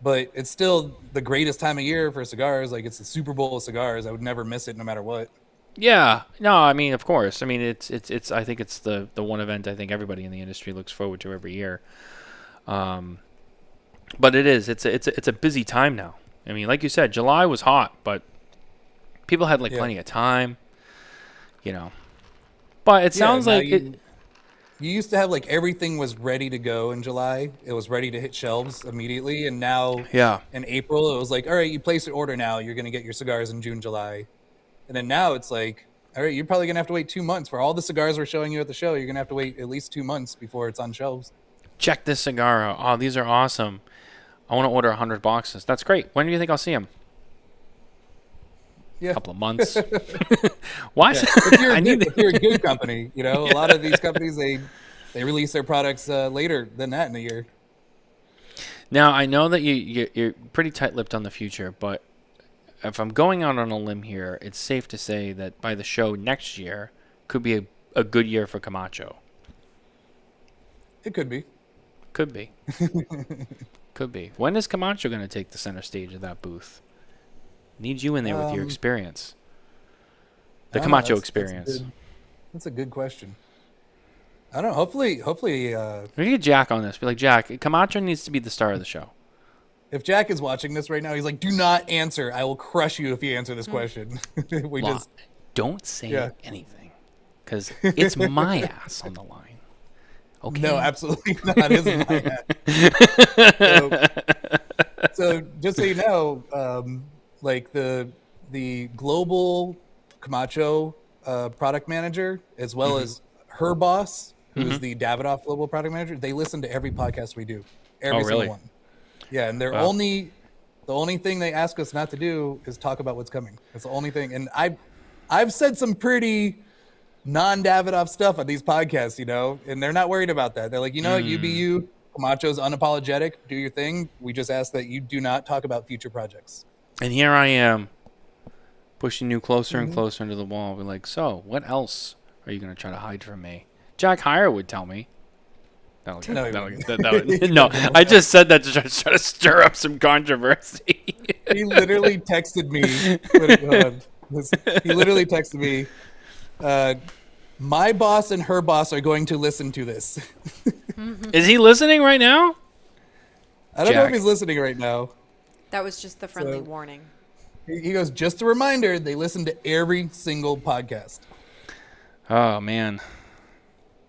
But it's still the greatest time of year for cigars. Like it's the Super Bowl of cigars. I would never miss it, no matter what. Yeah. No, I mean, of course. I mean, it's. I think it's the one event I think everybody in the industry looks forward to every year. But it is. It's a busy time now. I mean, like you said, July was hot, but people had plenty of time. But it sounds like you used to have everything was ready to go in July. It was ready to hit shelves immediately. And now in April, it was like, all right, you place your order now. You're going to get your cigars in June, July. And then now it's like, all right, you're probably going to have to wait 2 months for all the cigars we're showing you at the show. You're going to have to wait at least 2 months before it's on shelves. Check this cigar out. Oh, these are awesome. I want to order 100 boxes. That's great. When do you think I'll see them? Yeah. A couple of months. What? Yeah. If you're a good company, a lot of these companies, they release their products later than that in a year. Now, I know that you're pretty tight-lipped on the future, but if I'm going out on a limb here, it's safe to say that by the show next year could be a good year for Camacho. It could be. Could be. Could be. When is Camacho going to take the center stage of that booth? Need you in there with your experience. The Camacho experience. That's a good question. I don't know. Hopefully. We get Jack on this. Be like, Jack, Camacho needs to be the star of the show. If Jack is watching this right now, he's like, do not answer. I will crush you if you answer this question. Don't say anything. Because it's my ass on the line. Okay. No, absolutely not. It isn't my ass. So just so you know, the global Camacho product manager, as well as her boss, who's the Davidoff global product manager, they listen to every podcast we do. Every single one. Yeah, and the only thing they ask us not to do is talk about what's coming. That's the only thing. And I've said some pretty non-Davidoff stuff on these podcasts, and they're not worried about that. They're like, you be you. Camacho's unapologetic. Do your thing. We just ask that you do not talk about future projects. And here I am, pushing you closer and closer into the wall. We're like, so what else are you going to try to hide from me? Jack Heyer would tell me. No, I just said that to try to stir up some controversy. He literally texted me. He literally texted me. My boss and her boss are going to listen to this. Is he listening right now? I don't know if he's listening right now. That was just the friendly warning. He goes, just a reminder, they listen to every single podcast. Oh, man.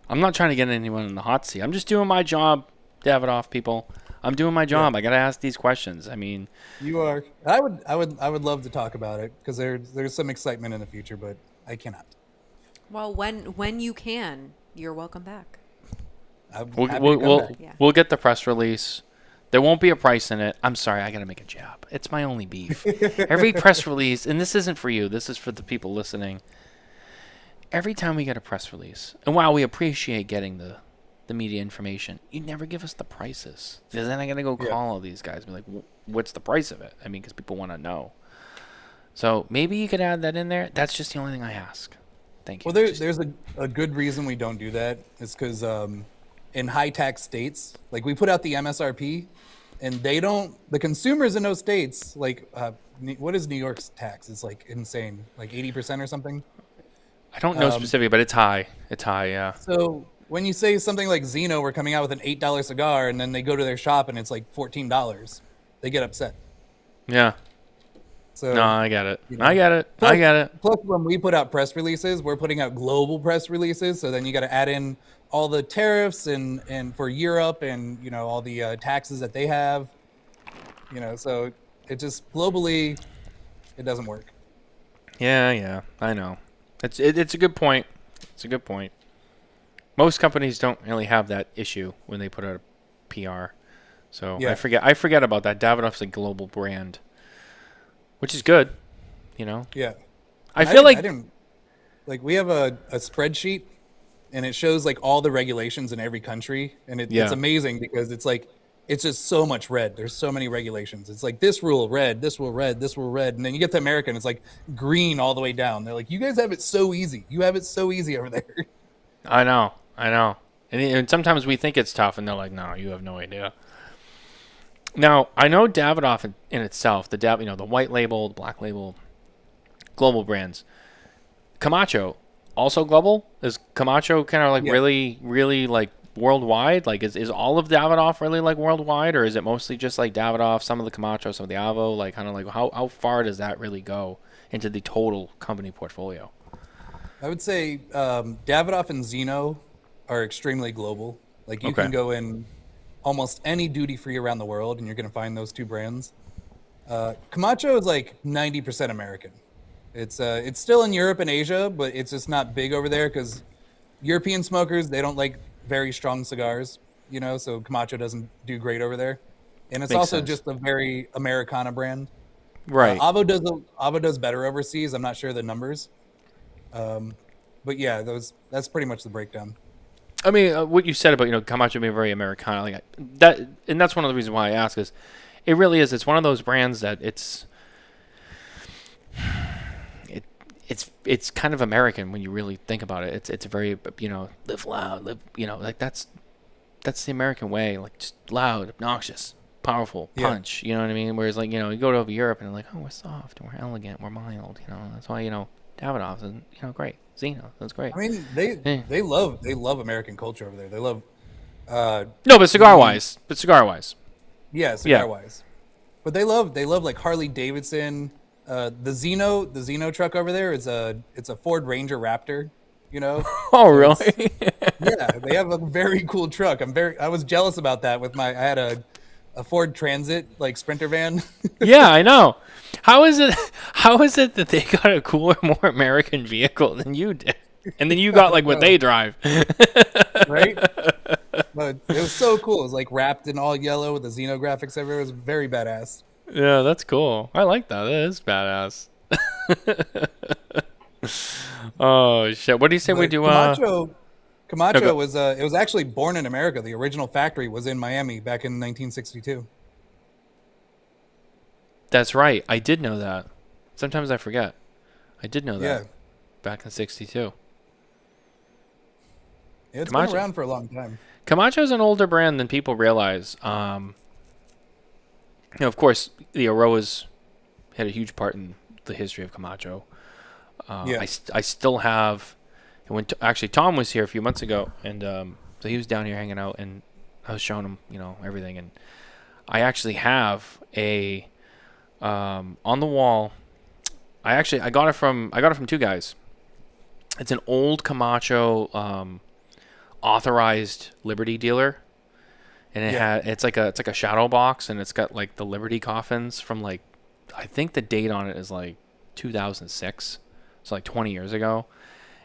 I'm not trying to get anyone in the hot seat. I'm just doing my job, Davidoff people. I'm doing my job. I got to ask these questions. I mean, you are. I would love to talk about it because there's some excitement in the future, but I cannot. Well, when you can, you're welcome back. We'll get the press release. There won't be a price in it. I'm sorry, I got to make a jab. It's my only beef. Every press release, and this isn't for you. This is for the people listening. Every time we get a press release, and while we appreciate getting the media information, you never give us the prices. Because then I got to go call all these guys and be like, what's the price of it? I mean, because people want to know. So maybe you could add that in there. That's just the only thing I ask. Thank you. Well, there's a good reason we don't do that. It's because in high tax states, like we put out the MSRP, and the consumers in those states, what is New York's tax? It's insane, 80% or something. I don't know specifically, but it's high. It's high, yeah. So when you say something like Zeno, we're coming out with an $8 cigar, and then they go to their shop and it's $14, they get upset. Yeah. So No, I get it. you know. I get it. I get it. Plus, when we put out press releases, we're putting out global press releases. So then you got to add in all the tariffs and for Europe and all the taxes that they have. So it just globally, it doesn't work. Yeah, I know. It's a good point. It's a good point. Most companies don't really have that issue when they put out a PR. So Yeah. I forget about that. Davidoff's a global brand, which is good. Yeah. I feel like we have a spreadsheet, and it shows like all the regulations in every country, and it's amazing because it's just so much red. There's so many regulations. It's like this rule red, this rule red, this rule red, and then you get to America and it's like green all the way down. They're like, you guys have it so easy. You have it so easy over there. I know. And sometimes we think it's tough, and they're like, no, you have no idea. Now, I know Davidoff in itself, the white label, the black label, global brands. Camacho, also global? Is Camacho kind of really, really like worldwide? Like, is all of Davidoff really like worldwide, or is it mostly just like Davidoff, some of the Camacho, some of the Avo? Like, kind of like how far does that really go into the total company portfolio? I would say Davidoff and Zeno are extremely global. Like you can go in almost any duty free around the world, and you're going to find those two brands. Camacho is like 90% American. It's still in Europe and Asia, but it's just not big over there because European smokers, they don't like very strong cigars, so Camacho doesn't do great over there. And it's also just a very Americana brand. Right. Avo does better overseas. I'm not sure the numbers. But yeah, that's pretty much the breakdown. I mean, what you said about Camacho being very Americana, like that, and that's one of the reasons why I ask is, it really is. It's one of those brands that it's kind of American when you really think about it. It's a very live loud, like that's the American way, like just loud, obnoxious, powerful, punch. You know what I mean? Whereas you go to over Europe and they're like, oh, we're soft, we're elegant, we're mild. That's why Davidoff is great. Zeno, that's great. I mean, they love American culture over there. They love. No, but cigar wise. Yeah, cigar wise. But they love like Harley Davidson. The Zeno truck over there it's a Ford Ranger Raptor. Oh, really? Yeah, they have a very cool truck. I was jealous about that with I had a Ford Transit like Sprinter van. Yeah, I know. How is it that they got a cooler, more American vehicle than you did? And then you got like what they drive. Right? But it was so cool. It was like wrapped in all yellow with the Xeno graphics everywhere. It was very badass. Yeah, that's cool. I like that. That is badass. Oh shit! What do you say we do? Camacho was it was actually born in America. The original factory was in Miami back in 1962. That's right. I did know that. Sometimes I forget. I did know that. Yeah. Back in '62. It's been around for a long time. Camacho's an older brand than people realize. Of course, the Aroas had a huge part in the history of Camacho. I still have. Actually, Tom was here a few months ago, and so he was down here hanging out, and I was showing him, everything, and I actually have a on the wall. I got it from two guys. It's an old Camacho authorized Liberty dealer, and it's like a shadow box, and it's got like the Liberty coffins from I think the date on it is 2006, so 20 years ago.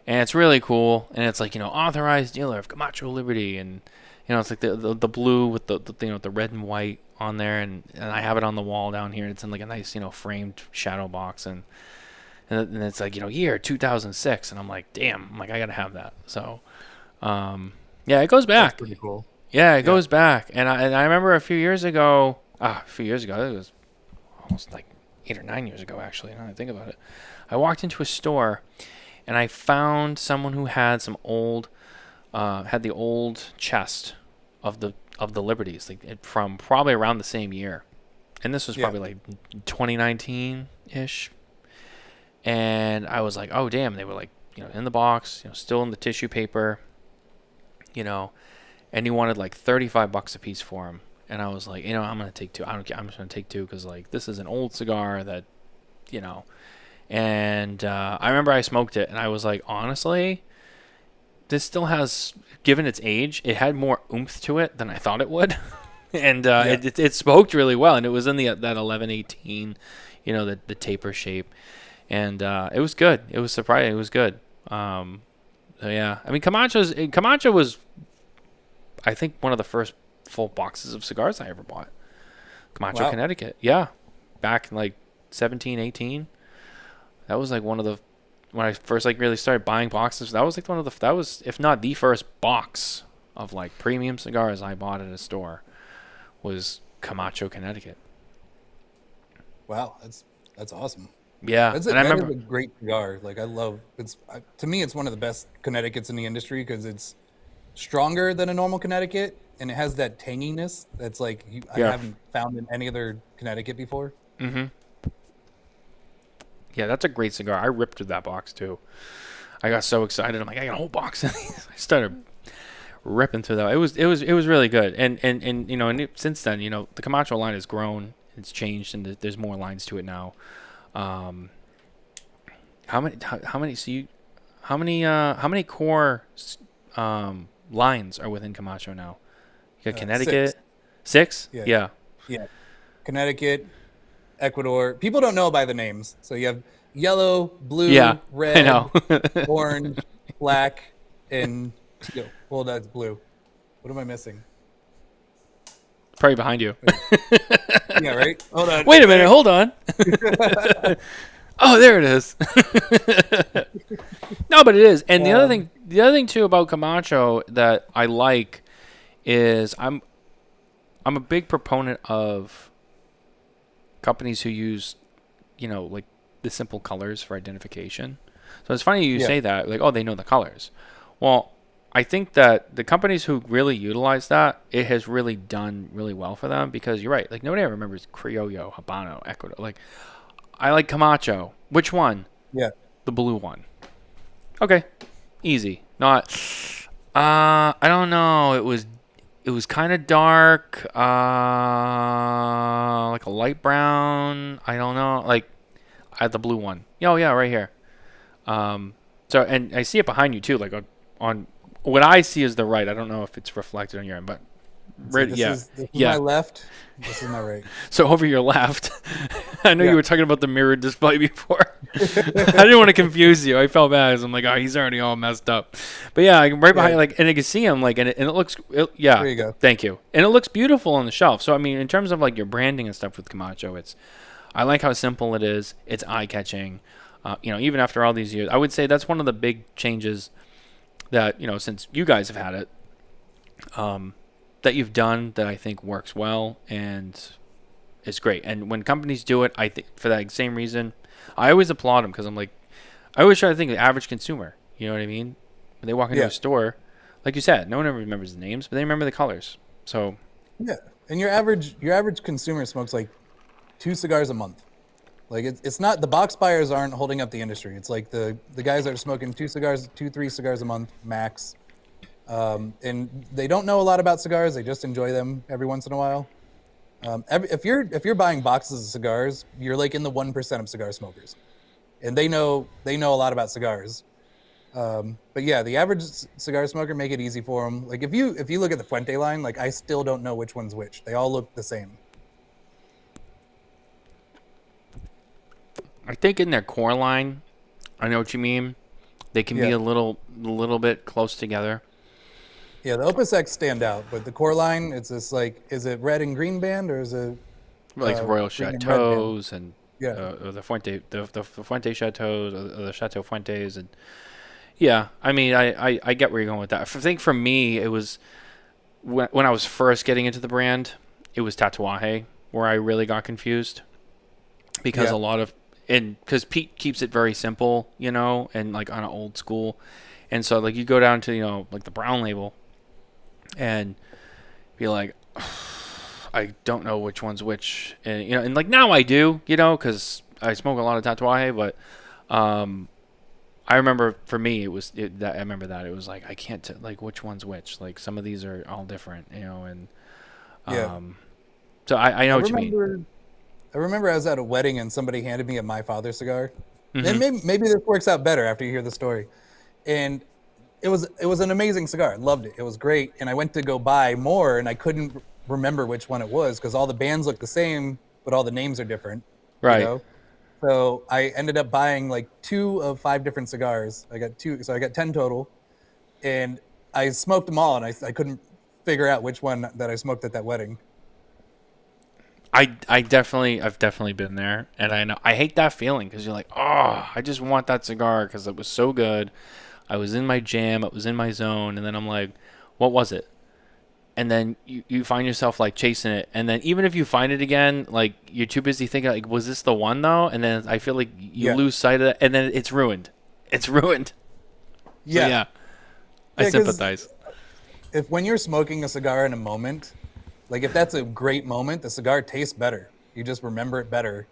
And it's really cool, and it's authorized dealer of Camacho Liberty, and it's like the blue with the red and white on there, and I have it on the wall down here. And it's in a nice framed shadow box, and it's year 2006, and I'm like, damn, I gotta have that. So it goes back. That's pretty cool. Yeah, it goes back, and I remember a few years ago, it was almost 8 or 9 years ago actually. Now that I think about it, I walked into a store. And I found someone who had some old, had the old chest of the Liberties, from probably around the same year, and this was probably 2019-ish. And I was like, oh damn, they were in the box, still in the tissue paper, and he wanted $35 a piece for them. And I was like, I'm gonna take two. I don't care. I'm just gonna take two because this is an old cigar that, you know. And I remember I smoked it, and I was like, honestly, this still has, given its age, it had more oomph to it than I thought it would. And it smoked really well, and it was in that 1118, you know, the taper shape. And it was good. It was surprising. It was good. So yeah, I mean, Camacho was, I think, one of the first full boxes of cigars I ever bought. Camacho, Connecticut. Yeah. Back in like 17, 18. That was like one of the, when I first like really started buying boxes, that was like that was, if not the first box of like premium cigars I bought at a store, was Camacho, Connecticut. Wow, that's awesome. Yeah. That's a great cigar. Like, I love, to me, it's one of the best Connecticut's in the industry because it's stronger than a normal Connecticut, and it has that tanginess that's like I haven't found in any other Connecticut before. Mm-hmm. Yeah, that's a great cigar. I ripped through that box too. I got so excited. I'm like, I got a whole box of these. I started ripping through that. It was really good. And you know, and since then, you know, the Camacho line has grown. It's changed, and there's more lines to it now. How many core lines are within Camacho now? You got Connecticut, 6? Yeah. Connecticut, Ecuador. People don't know by the names. So you have yellow, blue, red, I know. orange, black, and teal. Well, that's blue. What am I missing? Probably behind you. Yeah, right? Hold on. Wait a minute. Hold on. Oh, there it is. No, but it is. And the other thing too about Camacho that I like is I'm a big proponent of companies who use, you know, like the simple colors for identification. So it's funny you say that, like, oh, they know the colors. Well, I think that the companies who really utilize that, it has really done really well for them, because you're right. Like, nobody ever remembers Criollo, Habano, Ecuador. Like, I like Camacho. Which one? Yeah. The blue one. Okay. Easy. Not, I don't know. It was kind of dark, like a light brown. I don't know. Like, I had the blue one. Oh, yeah, right here. So, and I see it behind you too, like on what I see is the right. I don't know if it's reflected on your end, but so this is my left. This is my right. So over your left, I know you were talking about the mirrored display before. I didn't want to confuse you. I felt bad. I'm like, oh, he's already all messed up. But yeah, right behind, like, and I can see him, like, and it looks, There you go. Thank you. And it looks beautiful on the shelf. So I mean, in terms of like your branding and stuff with Camacho, I like how simple it is. It's eye catching. You know, even after all these years, I would say that's one of the big changes that, you know, since you guys have had it, that you've done, that I think works well and is great. And when companies do it, I think for that same reason, I always applaud them, because I'm like, I always try to think of the average consumer. You know what I mean? When they walk into a store, like you said, no one ever remembers the names, but they remember the colors. So yeah, and your average consumer smokes like 2 cigars a month. Like, it's not, the box buyers aren't holding up the industry. It's like the guys that are smoking 3 cigars a month max. And they don't know a lot about cigars. They just enjoy them every once in a while. If you're buying boxes of cigars, you're like in the 1% of cigar smokers, and they know a lot about cigars. But yeah, the average cigar smoker, make it easy for them. Like, if you look at the Fuente line, like, I still don't know which one's which. They all look the same. I think in their core line, I know what you mean. They can be a little bit close together. Yeah, the Opus X stand out, but the core line, it's just like, is it red and green band, or is it like the Royal Chateaus and or the Fuente, the Fuente Chateaus, or the Chateau Fuentes, and yeah, I mean, I get where you're going with that. I think for me, it was when I was first getting into the brand, it was Tatuaje where I really got confused, because a lot of, and because Pete keeps it very simple, you know, and like on an old school, and so like you go down to, you know, like the brown label, and be like, I don't know which one's which, and you know, and like now I do, you know, because I smoke a lot of Tatuaje, but I remember for me I remember that it was like, I can't like which one's which. Like, some of these are all different, you know, and so I know what you mean. I remember I was at a wedding and somebody handed me a My Father cigar. And maybe this works out better after you hear the story. And it was an amazing cigar. I loved it. It was great. And I went to go buy more, and I couldn't remember which one it was because all the bands look the same, but all the names are different. Right. You know? So I ended up buying like 2 of 5 different cigars. I got 2, so I got 10 total. And I smoked them all, and I couldn't figure out which one that I smoked at that wedding. I've definitely been there, and I know I hate that feeling because you're like, oh, I just want that cigar because it was so good. I was in my jam, it was in my zone, and then I'm like, what was it? And then you find yourself like chasing it, and then even if you find it again, like you're too busy thinking like, was this the one though? And then I feel like you lose sight of it, and then it's ruined. It's ruined. Yeah. So, yeah. I 'cause sympathize. If when you're smoking a cigar in a moment, like if that's a great moment, the cigar tastes better. You just remember it better.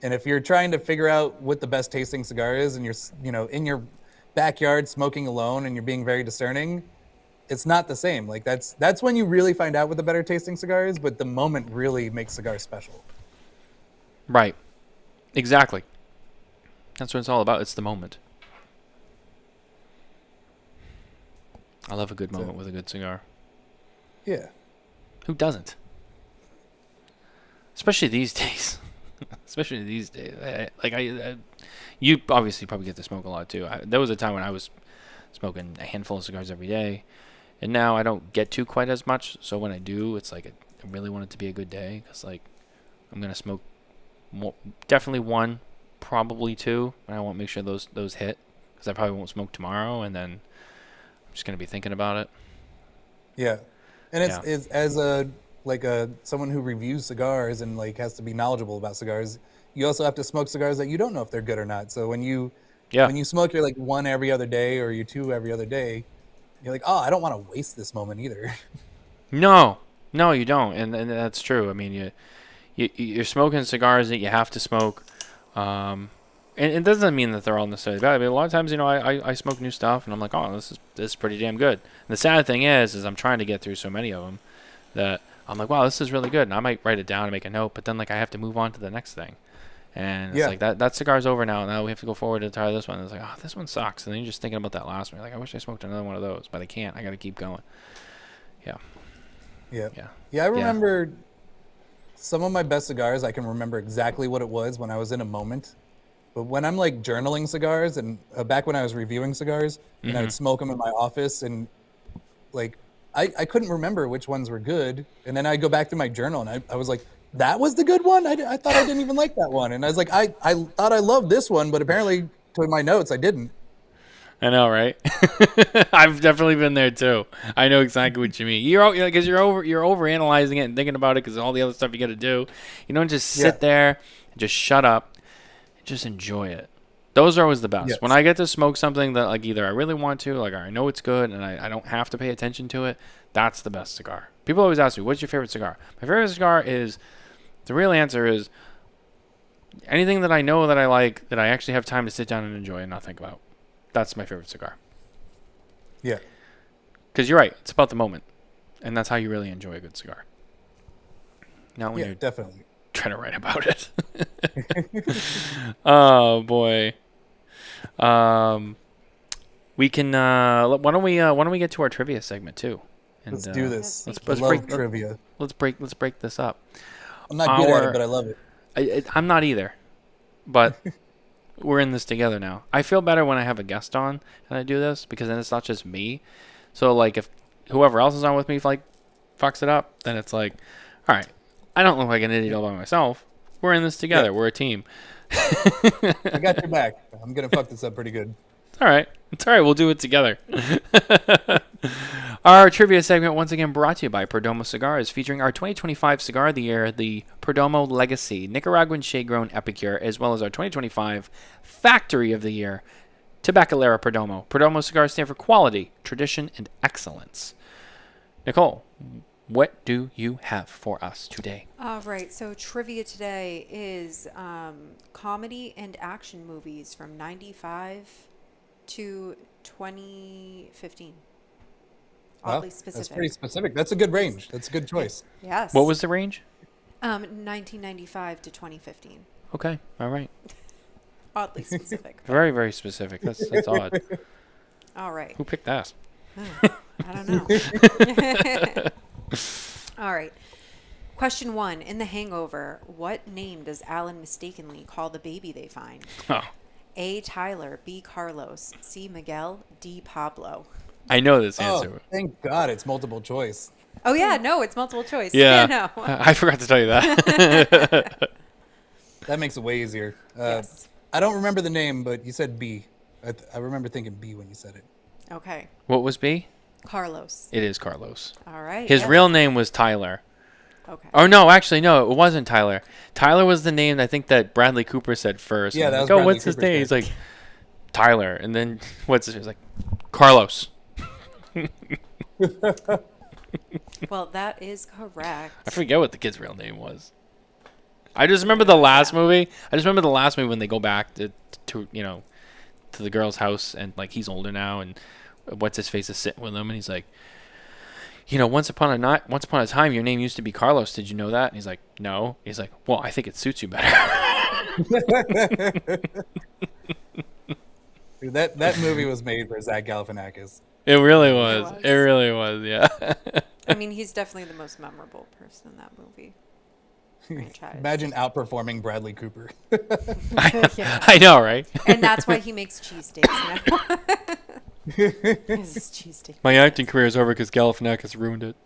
And if you're trying to figure out what the best tasting cigar is, and you're in your backyard smoking alone, and you're being very discerning, it's not the same. Like that's when you really find out what the better tasting cigar is. But the moment really makes cigars special. Right. Exactly. That's what it's all about. It's the moment. I love a good moment with a good cigar. Yeah. Who doesn't? Especially these days. You obviously probably get to smoke a lot too. There was a time when I was smoking a handful of cigars every day, and now I don't get to quite as much. So when I do, it's like I really want it to be a good day because like I'm gonna smoke more, definitely 1, probably 2, and I want to make sure those hit because I probably won't smoke tomorrow, and then I'm just gonna be thinking about it. Yeah. And it's as someone who reviews cigars and like has to be knowledgeable about cigars, you also have to smoke cigars that you don't know if they're good or not. So when you smoke your like 1 every other day or your 2 every other day, you're like, oh, I don't want to waste this moment either. No, you don't, and that's true. I mean, you're smoking cigars that you have to smoke, and it doesn't mean that they're all necessarily bad. I mean, a lot of times, I smoke new stuff, and I'm like, oh, this is pretty damn good. And the sad thing is I'm trying to get through so many of them that I'm like, wow, this is really good, and I might write it down and make a note, but then like I have to move on to the next thing, and it's like that cigar's over now. Now we have to go forward to try this one. And it's like, oh, this one sucks, and then you're just thinking about that last one. You're like, I wish I smoked another one of those, but I can't. I got to keep going. Yeah. I remember some of my best cigars. I can remember exactly what it was when I was in a moment. But when I'm like journaling cigars, and back when I was reviewing cigars, and I would smoke them in my office, and like I couldn't remember which ones were good. And then I'd go back to my journal, and I was like, that was the good one? I thought I didn't even like that one. And I was like, I thought I loved this one, but apparently to my notes, I didn't. I know, right? I've definitely been there too. I know exactly what you mean. You're over analyzing it and thinking about it because all the other stuff you got to do. You don't just sit there and just shut up and just enjoy it. Those are always the best. Yes. When I get to smoke something that like either I really want to, like I know it's good and I don't have to pay attention to it, that's the best cigar. People always ask me, what's your favorite cigar? My favorite cigar is, the real answer is anything that I know that I like, that I actually have time to sit down and enjoy and not think about. That's my favorite cigar. Yeah. Because you're right. It's about the moment. And that's how you really enjoy a good cigar. Not when you're definitely trying to write about it. Oh, boy. We can, why don't we get to our trivia segment too? And, let's do this. Let's I break love trivia. Let's break this up. I'm not good at it, but I love it. I'm not either. But we're in this together now. I feel better when I have a guest on and I do this because then it's not just me. So like if whoever else is on with me like fucks it up, then it's like, all right, I don't look like an idiot all by myself. We're in this together. Yeah. We're a team. I got your back. I'm gonna fuck this up pretty good. It's all right. It's all right. We'll do it together. Our trivia segment, once again, brought to you by Perdomo Cigars, featuring our 2025 Cigar of the Year, the Perdomo Legacy Nicaraguan Shade-Grown Epicure, as well as our 2025 Factory of the Year, Tabacalera Perdomo. Perdomo cigars stand for quality, tradition, and excellence. Nicole, what do you have for us today? All right, so trivia today is comedy and action movies from 95 to 2015. Oddly specific. That's pretty specific. That's a good range. That's a good choice. Yes. What was the range? 1995 to 2015. Okay. All right. Oddly specific. Very, very specific. That's odd. All right. Who picked that? I don't know. All right. Question 1. In The Hangover, what name does Alan mistakenly call the baby they find? Oh, A. Tyler, B. Carlos, C. Miguel, D. Pablo. I know this Oh, answer. thank God it's multiple choice. Oh, yeah. No, it's multiple choice. Yeah. No. I forgot to tell you that. That makes it way easier. Yes. I don't remember the name, but you said B. I remember thinking B when you said it. Okay. What was B? Carlos. It is Carlos. All right. His yeah. real name was Tyler. Okay. Oh no, actually no, it wasn't Tyler. Tyler was the name I think that Bradley Cooper said first. Yeah, And that like, was oh, Bradley what's his Cooper's name? He's name. like Tyler, and then what's his name? He's like Carlos. Well, that is correct. I forget what the kid's real name was. I just remember the last movie. I just remember the last movie when they go back to the girl's house, and like he's older now, and what's his face is sitting with him, and he's like, once upon a time, your name used to be Carlos. Did you know that? And he's like, no. He's like, well, I think it suits you better. Dude, that movie was made for Zach Galifianakis. It really was. It really was. Yeah. I mean, he's definitely the most memorable person in that movie. Franchise. Imagine outperforming Bradley Cooper. Yeah. I know, right? And that's why he makes cheesesteaks now. His cheesesteak. My acting career is over because Galifianakis ruined it.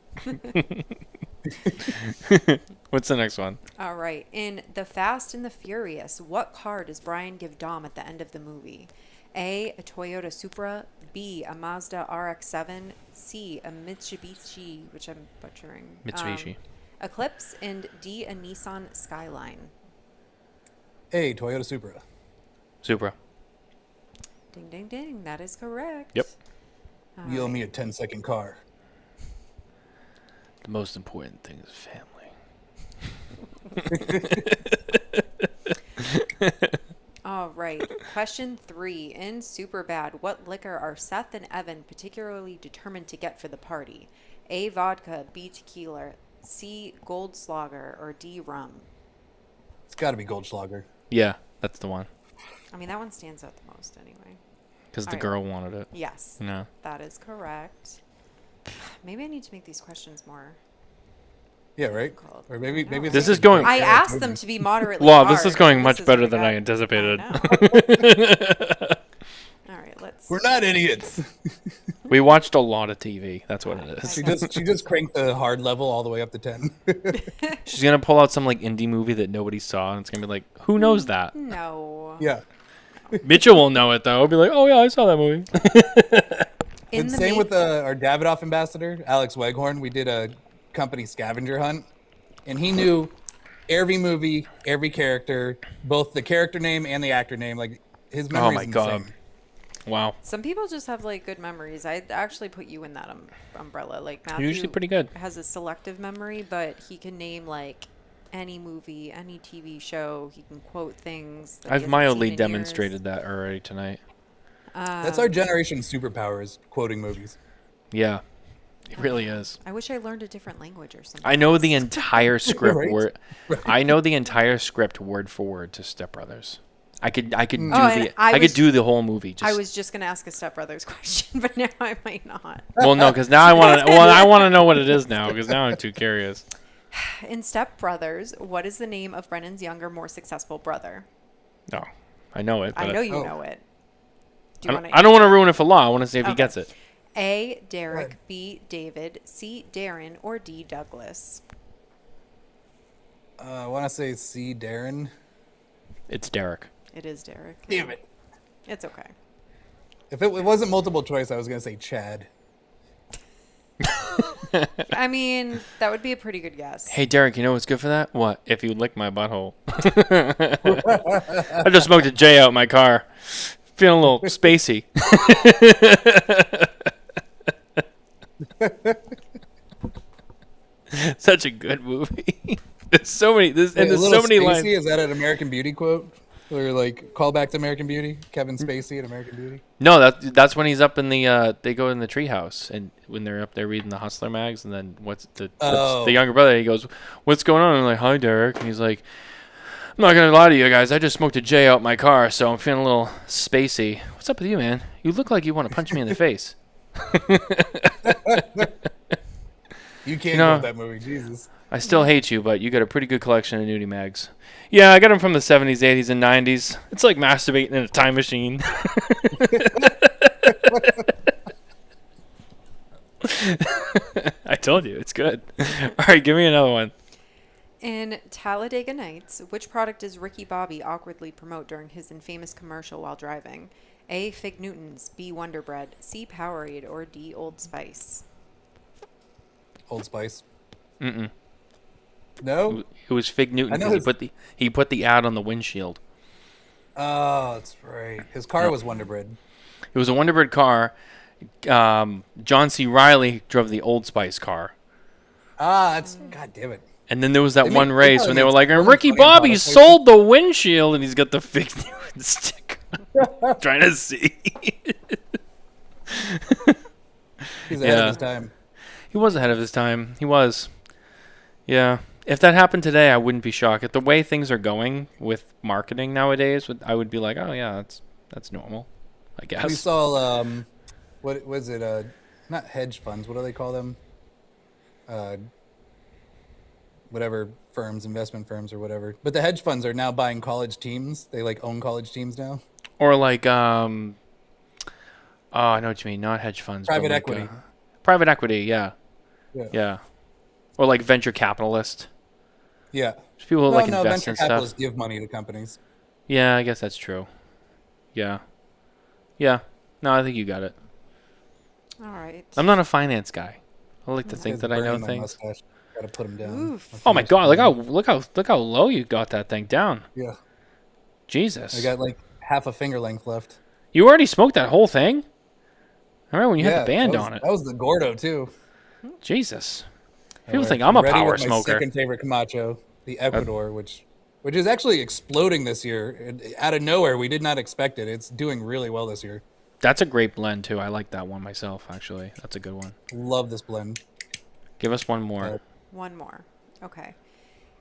What's the next one? All right. In The Fast and the Furious, what car does Brian give Dom at the end of the movie? A Toyota Supra, B, a Mazda RX-7, C, a Mitsubishi, which I'm butchering. Mitsubishi. Eclipse, and D, a Nissan Skyline. Hey, Toyota Supra. Supra. Ding, ding, ding. That is correct. Yep. All You owe right. me a 10-second car. The most important thing is family. All right. Question 3. In Superbad, what liquor are Seth and Evan particularly determined to get for the party? A, vodka, B, tequila, C, Goldschlager, or D, rum? It's got to be Goldschlager. Yeah, that's the one. I mean, that one stands out the most anyway. Because the Alright. girl wanted it. Yes, No. that is correct. Maybe I need to make these questions more. Yeah, right? Difficult. Or maybe I know. it's This like is going- I Yeah, asked maybe. them to be moderately Wow, hard. this is going much This better what than I got. anticipated. I know. All right, let's. We're not idiots. We watched a lot of TV. That's what it is. She just cranked the hard level all the way up to 10. She's gonna pull out some like indie movie that nobody saw, and it's gonna be like, who knows that? No. Yeah. Mitchell will know it though. He'll be like, oh yeah, I saw that movie. In And the same ma- with our Davidoff ambassador, Alex Weghorn. We did a company scavenger hunt, and he knew every movie, every character, both the character name and the actor name. Like his memory my is God. insane. Wow, Some people just have like good memories. I'd actually put you in that umbrella. Like Matthew you're usually pretty good. has a selective memory, but he can name like any movie, any TV show. He can quote things. That he I've hasn't mildly seen in demonstrated that already tonight. years. That's our generation's superpower is quoting movies. Yeah, it really is. I wish I learned a different language or something. I know the entire script Right. word. I know the entire script word for word to Step Brothers. I could do and the I I was- could do the whole movie. Just, I was just gonna ask a Step Brothers question, but now I might not. well, no, because now I want to. Well, I want to know what it is now because now I'm too curious. In Step Brothers, what is the name of Brennan's younger, more successful brother? No, I know it. But I know you Oh. know it. Do I you don't, want I don't want to ruin it for Law. I want to see if he Okay. gets it. A. Derek, Right. B. David, C. Darren, or D. Douglas? I want to say C. Darren. It's Derek. It is Derek. Damn it. It's okay. If it wasn't multiple choice, I was going to say Chad. I mean, that would be a pretty good guess. Hey, Derek, you know what's good for that? What? If you lick my butthole. I just smoked a J out in my car. Feeling a little spacey. Such a good movie. There's so many. Wait, And a there's little so many spacey? lines. Is that an American Beauty quote? Or like call back to American Beauty, Kevin Spacey in American Beauty. No, that's when he's up in the they go in the treehouse, and when they're up there reading the Hustler mags, and then the younger brother, he goes, "What's going on?" And I'm like, "Hi, Derek," and he's like, "I'm not gonna lie to you guys, I just smoked a J out my car, so I'm feeling a little spacey. What's up with you, man? You look like you want to punch me in the face." You can't You know, love that movie, Jesus. I still hate you, but you got a pretty good collection of nudie mags. Yeah, I got them from the 70s, 80s, and 90s. It's like masturbating in a time machine. I told you, it's good. All right, give me another one. In Talladega Nights, which product does Ricky Bobby awkwardly promote during his infamous commercial while driving? A. Fig Newtons, B. Wonder Bread, C. Powerade, or D. Old Spice? Old Spice. Mm-mm. No? It was Fig Newton I know because he put the ad on the windshield. Oh, that's right. His car was Wonder Bread. It was a Wonder Bread car. John C. Reilly drove the Old Spice car. Ah, that's God damn it. And then there was that They one make- race they when they were make like, more and than Ricky 20 Bobby products. sold the windshield, and he's got the Fig Newton sticker. Trying to see. He's ahead Yeah. of his time. He was ahead of his time. He was. Yeah. If that happened today, I wouldn't be shocked. At the way things are going with marketing nowadays, I would be like, oh yeah, that's normal, I We guess. saw what was it? Not hedge funds. What do they call them? Whatever firms, investment firms or whatever. But the hedge funds are now buying college teams. They like own college teams now. Or like, oh, I know what you mean. Not hedge funds. but Private like, equity. Private equity, yeah. Yeah. Yeah. Or like venture capitalist. Yeah. There's people who No, like no, invest venture in stuff. capitalists give money to companies. Yeah, I guess that's true. Yeah. Yeah. No, I think you got it. All right. I'm not a finance guy. I like to think It's that I know burning my things. mustache. Gotta put them down. Oof. Oh my god, look how low you got that thing down. Yeah. Jesus. I got like half a finger length left. You already smoked that whole thing? I remember when you had the band that was, on it. That was the Gordo too. Jesus. People Alright, think I'm a ready power with my smoker. second favorite Camacho, the Ecuador, which is actually exploding this year. Out of nowhere, we did not expect it. It's doing really well this year. That's a great blend too. I like that one myself, actually. That's a good one. Love this blend. Give us one more. One more. Okay.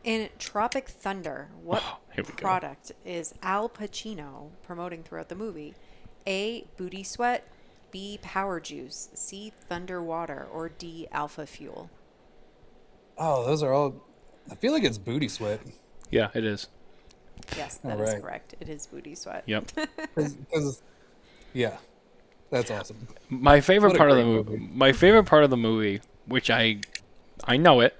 In Tropic Thunder, what Here we go. product is Al Pacino promoting throughout the movie? A. Booty Sweat, B. Power Juice, C. Thunder Water, or D. Alpha Fuel? Oh, those are all. I feel like it's Booty Sweat. Yeah, it is. Yes, that is Alright. correct. It is Booty Sweat. Yep. Yeah, that's awesome. My favorite What a part of the great movie. movie. My favorite part of the movie, which I know it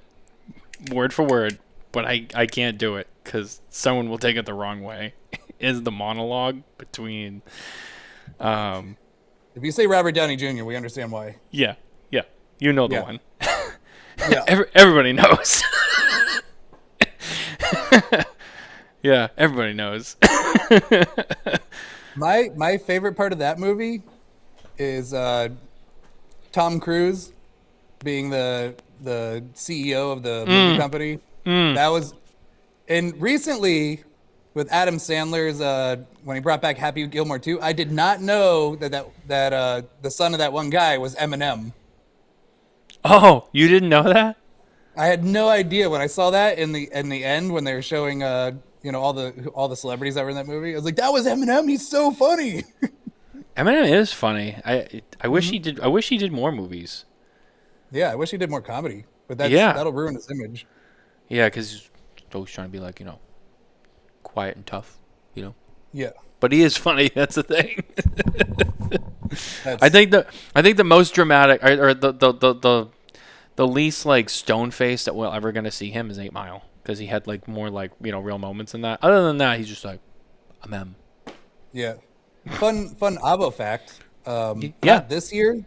word for word, but I can't do it because someone will take it the wrong way. Is the monologue between, If you say Robert Downey Jr., we understand why. yeah, you know the Yeah. one. Yeah. Everybody knows. Yeah, everybody knows. My favorite part of that movie is Tom Cruise being the CEO of the movie company. That was, and recently with Adam Sandler's when he brought back Happy Gilmore 2, I did not know that the son of that one guy was Eminem. Oh, you didn't know that? I had no idea when I saw that in the end when they were showing all the celebrities that were in that movie. I was like, that was Eminem. He's so funny. Eminem is funny. I wish he did. I wish he did more movies. Yeah, I wish he did more comedy, but Yeah. that'll ruin his image. Yeah, because he's always trying to be like, quiet and tough, Yeah, But he is funny. That's the thing. that's, I think the most dramatic or the least like stone face that we're ever gonna see him is 8 Mile because he had like more like real moments in that. Other than that, he's just like, I'm M. yeah. Fun Avo fact. Yeah. Not this year,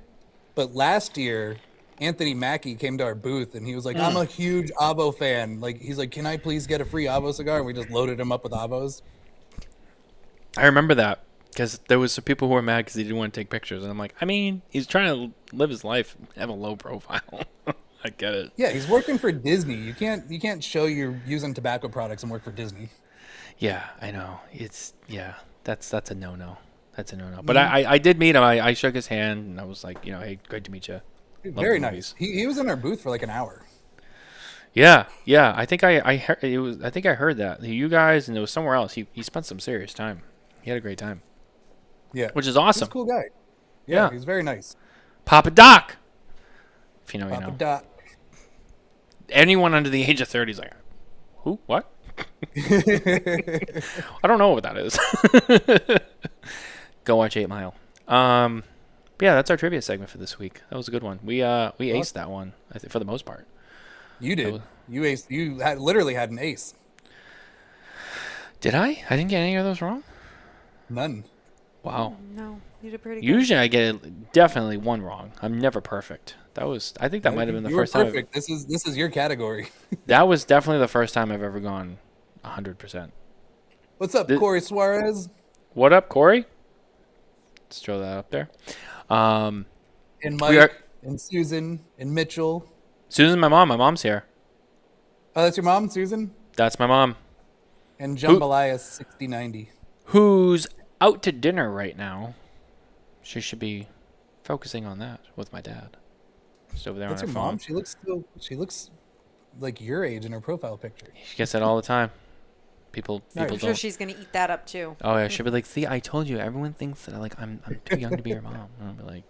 but last year, Anthony Mackie came to our booth and he was like, I'm a huge Avo fan. Like, he's like, can I please get a free Avo cigar? And we just loaded him up with Avos. I remember that because there was some people who were mad because he didn't want to take pictures, and I'm like, I mean, he's trying to live his life, have a low profile. I get it. Yeah, he's working for Disney. You can't show you're using tobacco products and work for Disney. Yeah, I know. That's a no-no. That's a no-no. But I did meet him. I shook his hand, and I was like, hey, great to meet you. Love Very the nice. movies. He was in our booth for like an hour. Yeah. I think I heard that. You guys, and it was somewhere else. He spent some serious time. He had a great time. Yeah. Which is He's a awesome. cool guy. Yeah. He's very nice. Papa Doc. If you know, you Papa know. Doc. Anyone under the age of 30 is like, who? What? I don't know what that is. Go watch 8 Mile. Yeah, that's our trivia segment for this week. That was a good one. We aced that one, I think, for the most part. You did. You aced. You literally had an ace. Did I? I didn't get any of those wrong? None. Wow. No, you did pretty good. Usually I get definitely one wrong. I'm never perfect. I think that might have been the first time. Perfect. This is your category. That was definitely the first time I've ever gone 100%. What's up, Corey Suarez? What up, Corey? Let's throw that up there. And Mike, and Susan, and Mitchell. Susan's my mom. My mom's here. Oh, that's your mom, Susan? That's my mom. And Jambalaya 6090. Who's out to dinner right now. She should be focusing on that with my dad. Just over there That's on her your phone. mom? She looks like your age in her profile picture. She gets that all the time. People I'm don't. sure she's gonna eat that up too. Oh yeah, she'll be like, "See, I told you. Everyone thinks that I'm too young to be your mom." And I'll be like,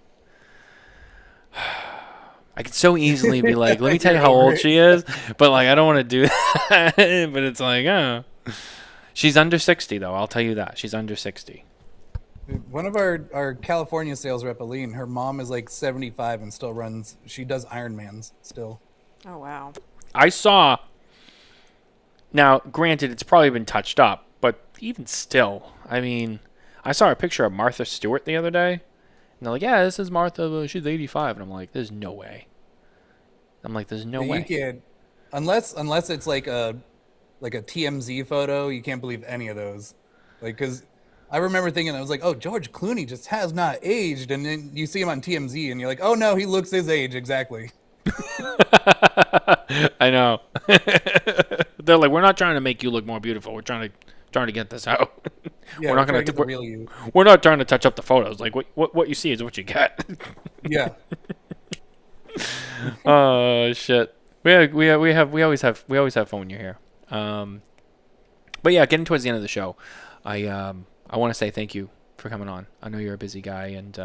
I could so easily be like, "Let me tell you how old she is," but like I don't want to do that. But it's like, oh, she's under 60 though. I'll tell you that she's under 60. One of our California sales rep, Aline, her mom is like 75 and still runs. She does Ironmans still. Oh wow. I saw. Now, granted, it's probably been touched up, but even still, I mean, I saw a picture of Martha Stewart the other day, and they're like, "Yeah, this is Martha. She's 85," and I'm like, "There's no way." "There's no way." You can't, unless it's like a TMZ photo. You can't believe any of those, because I remember thinking, I was like, "Oh, George Clooney just has not aged," and then you see him on TMZ, and you're like, "Oh no, he looks his age exactly." I know. They're like, "We're not trying to make you look more beautiful. We're trying to get this out. Yeah, we're not going going to real you. We're not trying to touch up the photos. Like what you see is what you get." Yeah. Oh shit. We always have fun when you're here. But yeah, getting towards the end of the show, I want to say thank you for coming on. I know you're a busy guy, and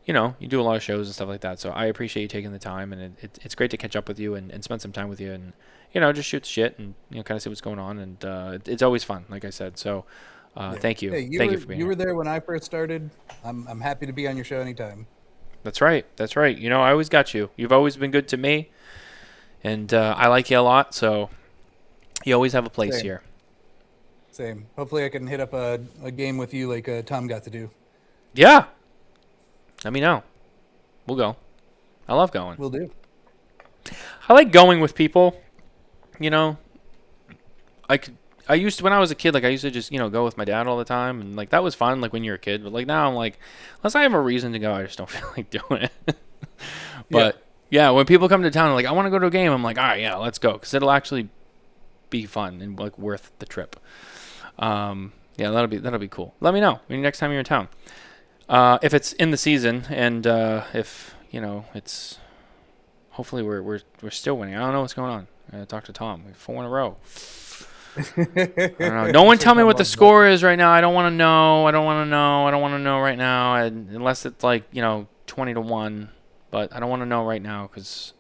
you do a lot of shows and stuff like that. So I appreciate you taking the time, and it's great to catch up with you and spend some time with you, and just shoot the shit and kind of see what's going on, and it's always fun, like I said. So thank you. Hey, thank you for being here. You were there when I first started. I'm happy to be on your show anytime. That's right. I always got you. You've always been good to me, and I like you a lot. So you always have a place here. Same. Hopefully I can hit up a game with you like Tom got to do. Yeah. Let me know. We'll go. I love going. We'll do. I like going with people. I used to, when I was a kid, I used to just, go with my dad all the time. And, that was fun, when you're a kid. But, now I'm like, unless I have a reason to go, I just don't feel like doing it. But, yeah, when people come to town, they're like, I want to go to a game. I'm like, all right, yeah, let's go. Because it'll actually be fun and, worth the trip. Yeah, that'll be cool. Let me know next time you're in town. If it's in the season and if, it's... Hopefully we're still winning. I don't know what's going on. I gotta talk to Tom. We have 4 in a row. I don't know. No one tell me what the score is right now. I don't want to know. I don't want to know right now, unless it's 20-1. But I don't want to know right now because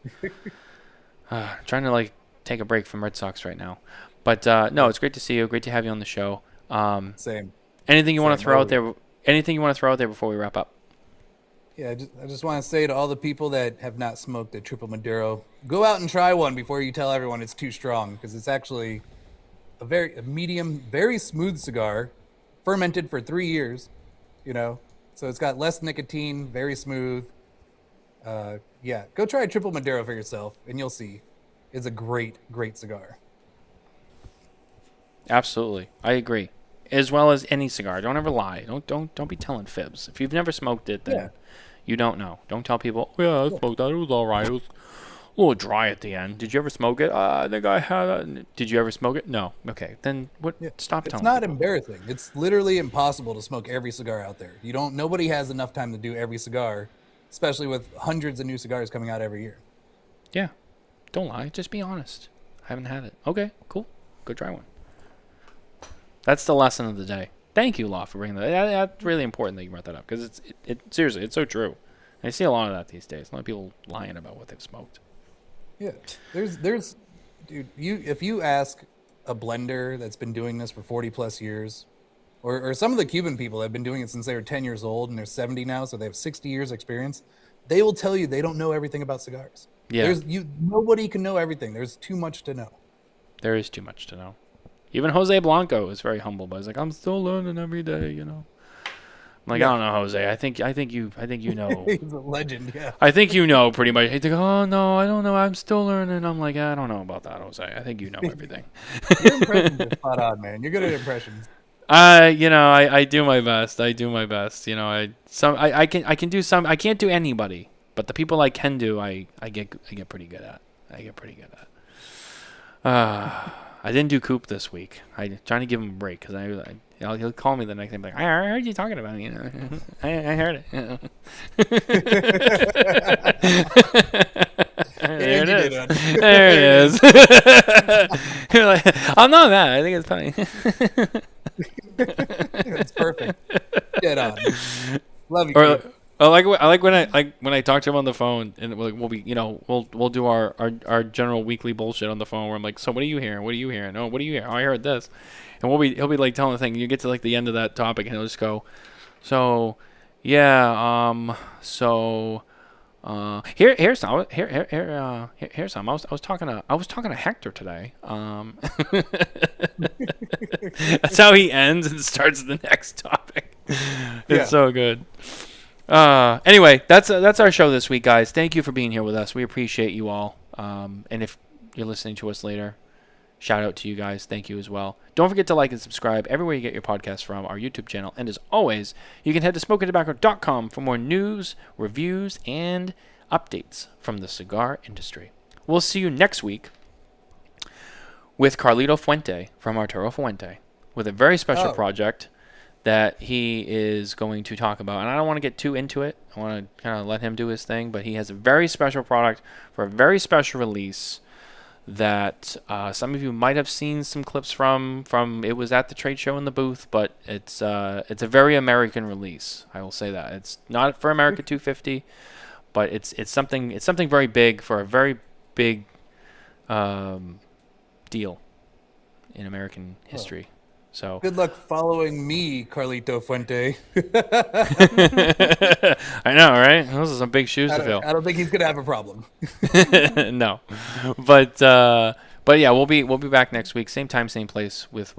I'm trying to take a break from Red Sox right now. But no, it's great to see you. Great to have you on the show. Same. Anything you want to throw out there? Anything you want to throw out there before we wrap up? Yeah, I just want to say to all the people that have not smoked a Triple Maduro, go out and try one before you tell everyone it's too strong, because it's actually a medium, very smooth cigar, fermented for 3 years, so it's got less nicotine, very smooth. Yeah, go try a Triple Maduro for yourself, and you'll see. It's a great, great cigar. Absolutely, I agree. As well as any cigar. Don't ever lie. Don't be telling fibs. If you've never smoked it, then you don't know. Don't tell people, "Oh, yeah, I smoked that. It was all right. It was little dry at the end. Did you ever smoke it? I think I had. Did you ever smoke it? No. Okay, then what? Yeah. Stop It's telling not people. embarrassing. It's literally impossible to smoke every cigar out there. Nobody has enough time to do every cigar, especially with hundreds of new cigars coming out every year. Yeah, don't lie. Just be honest. I haven't had it. Okay, cool. Go try one. That's the lesson of the day. Thank you, Law, for bringing that. That's really important that you brought that up because it seriously, it's so true. I see a lot of that these days. A lot of people lying about what they've smoked. Yeah, there's, dude. If you ask a blender that's been doing this for 40 plus years, or some of the Cuban people that have been doing it since they were 10 years old and they're 70 now, so they have 60 years experience, they will tell you they don't know everything about cigars. Yeah. Nobody can know everything. There's too much to know. There is too much to know. Even Jose Blanco is very humble, but he's like, I'm still learning every day, you know. I'm like, I don't know, Jose. I think you know. He's a legend, yeah. I think you know pretty much. He's like, oh no, I don't know. I'm still learning. I'm like, I don't know about that, Jose. I think you know everything. Your impressions are spot on, man. You're good at impressions. I do my best. I do my best. You know, I can do some. I can't do anybody, but the people I can do, I get pretty good at. I didn't do Coop this week. I'm trying to give him a break because he'll call me the next day and be like, I heard you talking about it, you know. I heard it. You know. There it is. There it is. You're like, I'm not mad. I think it's funny. That's perfect. Get on. Love you. Or, I like when I talk to him on the phone and we'll do our general weekly bullshit on the phone where I'm like, so what are you hearing? What are you hearing? Oh, what are you hearing? Oh, I heard this, and he'll be like telling the thing. You get to like the end of that topic and he'll just go, so yeah, here's some. Here's some. I was talking to Hector today. That's how he ends and starts the next topic. It's so good. Anyway, that's our show this week, guys. Thank you for being here with us. We appreciate you all. And if you're listening to us later, shout out to you guys. Thank you as well. Don't forget to like and subscribe everywhere you get your podcasts from, our YouTube channel. And as always, you can head to smokingtobacco.com for more news, reviews, and updates from the cigar industry. We'll see you next week with Carlito Fuente from Arturo Fuente with a very special project that he is going to talk about. And I don't want to get too into it. I want to kind of let him do his thing. But he has a very special product for a very special release that some of you might have seen some clips from. It was at the trade show in the booth, but it's a very American release. I will say that. It's not for America 250, but it's something very big for a very big deal in American history. So good luck following me, Carlito Fuente. I know, right? Those are some big shoes to fill. I don't think he's gonna have a problem. No, but yeah, we'll be back next week, same time, same place with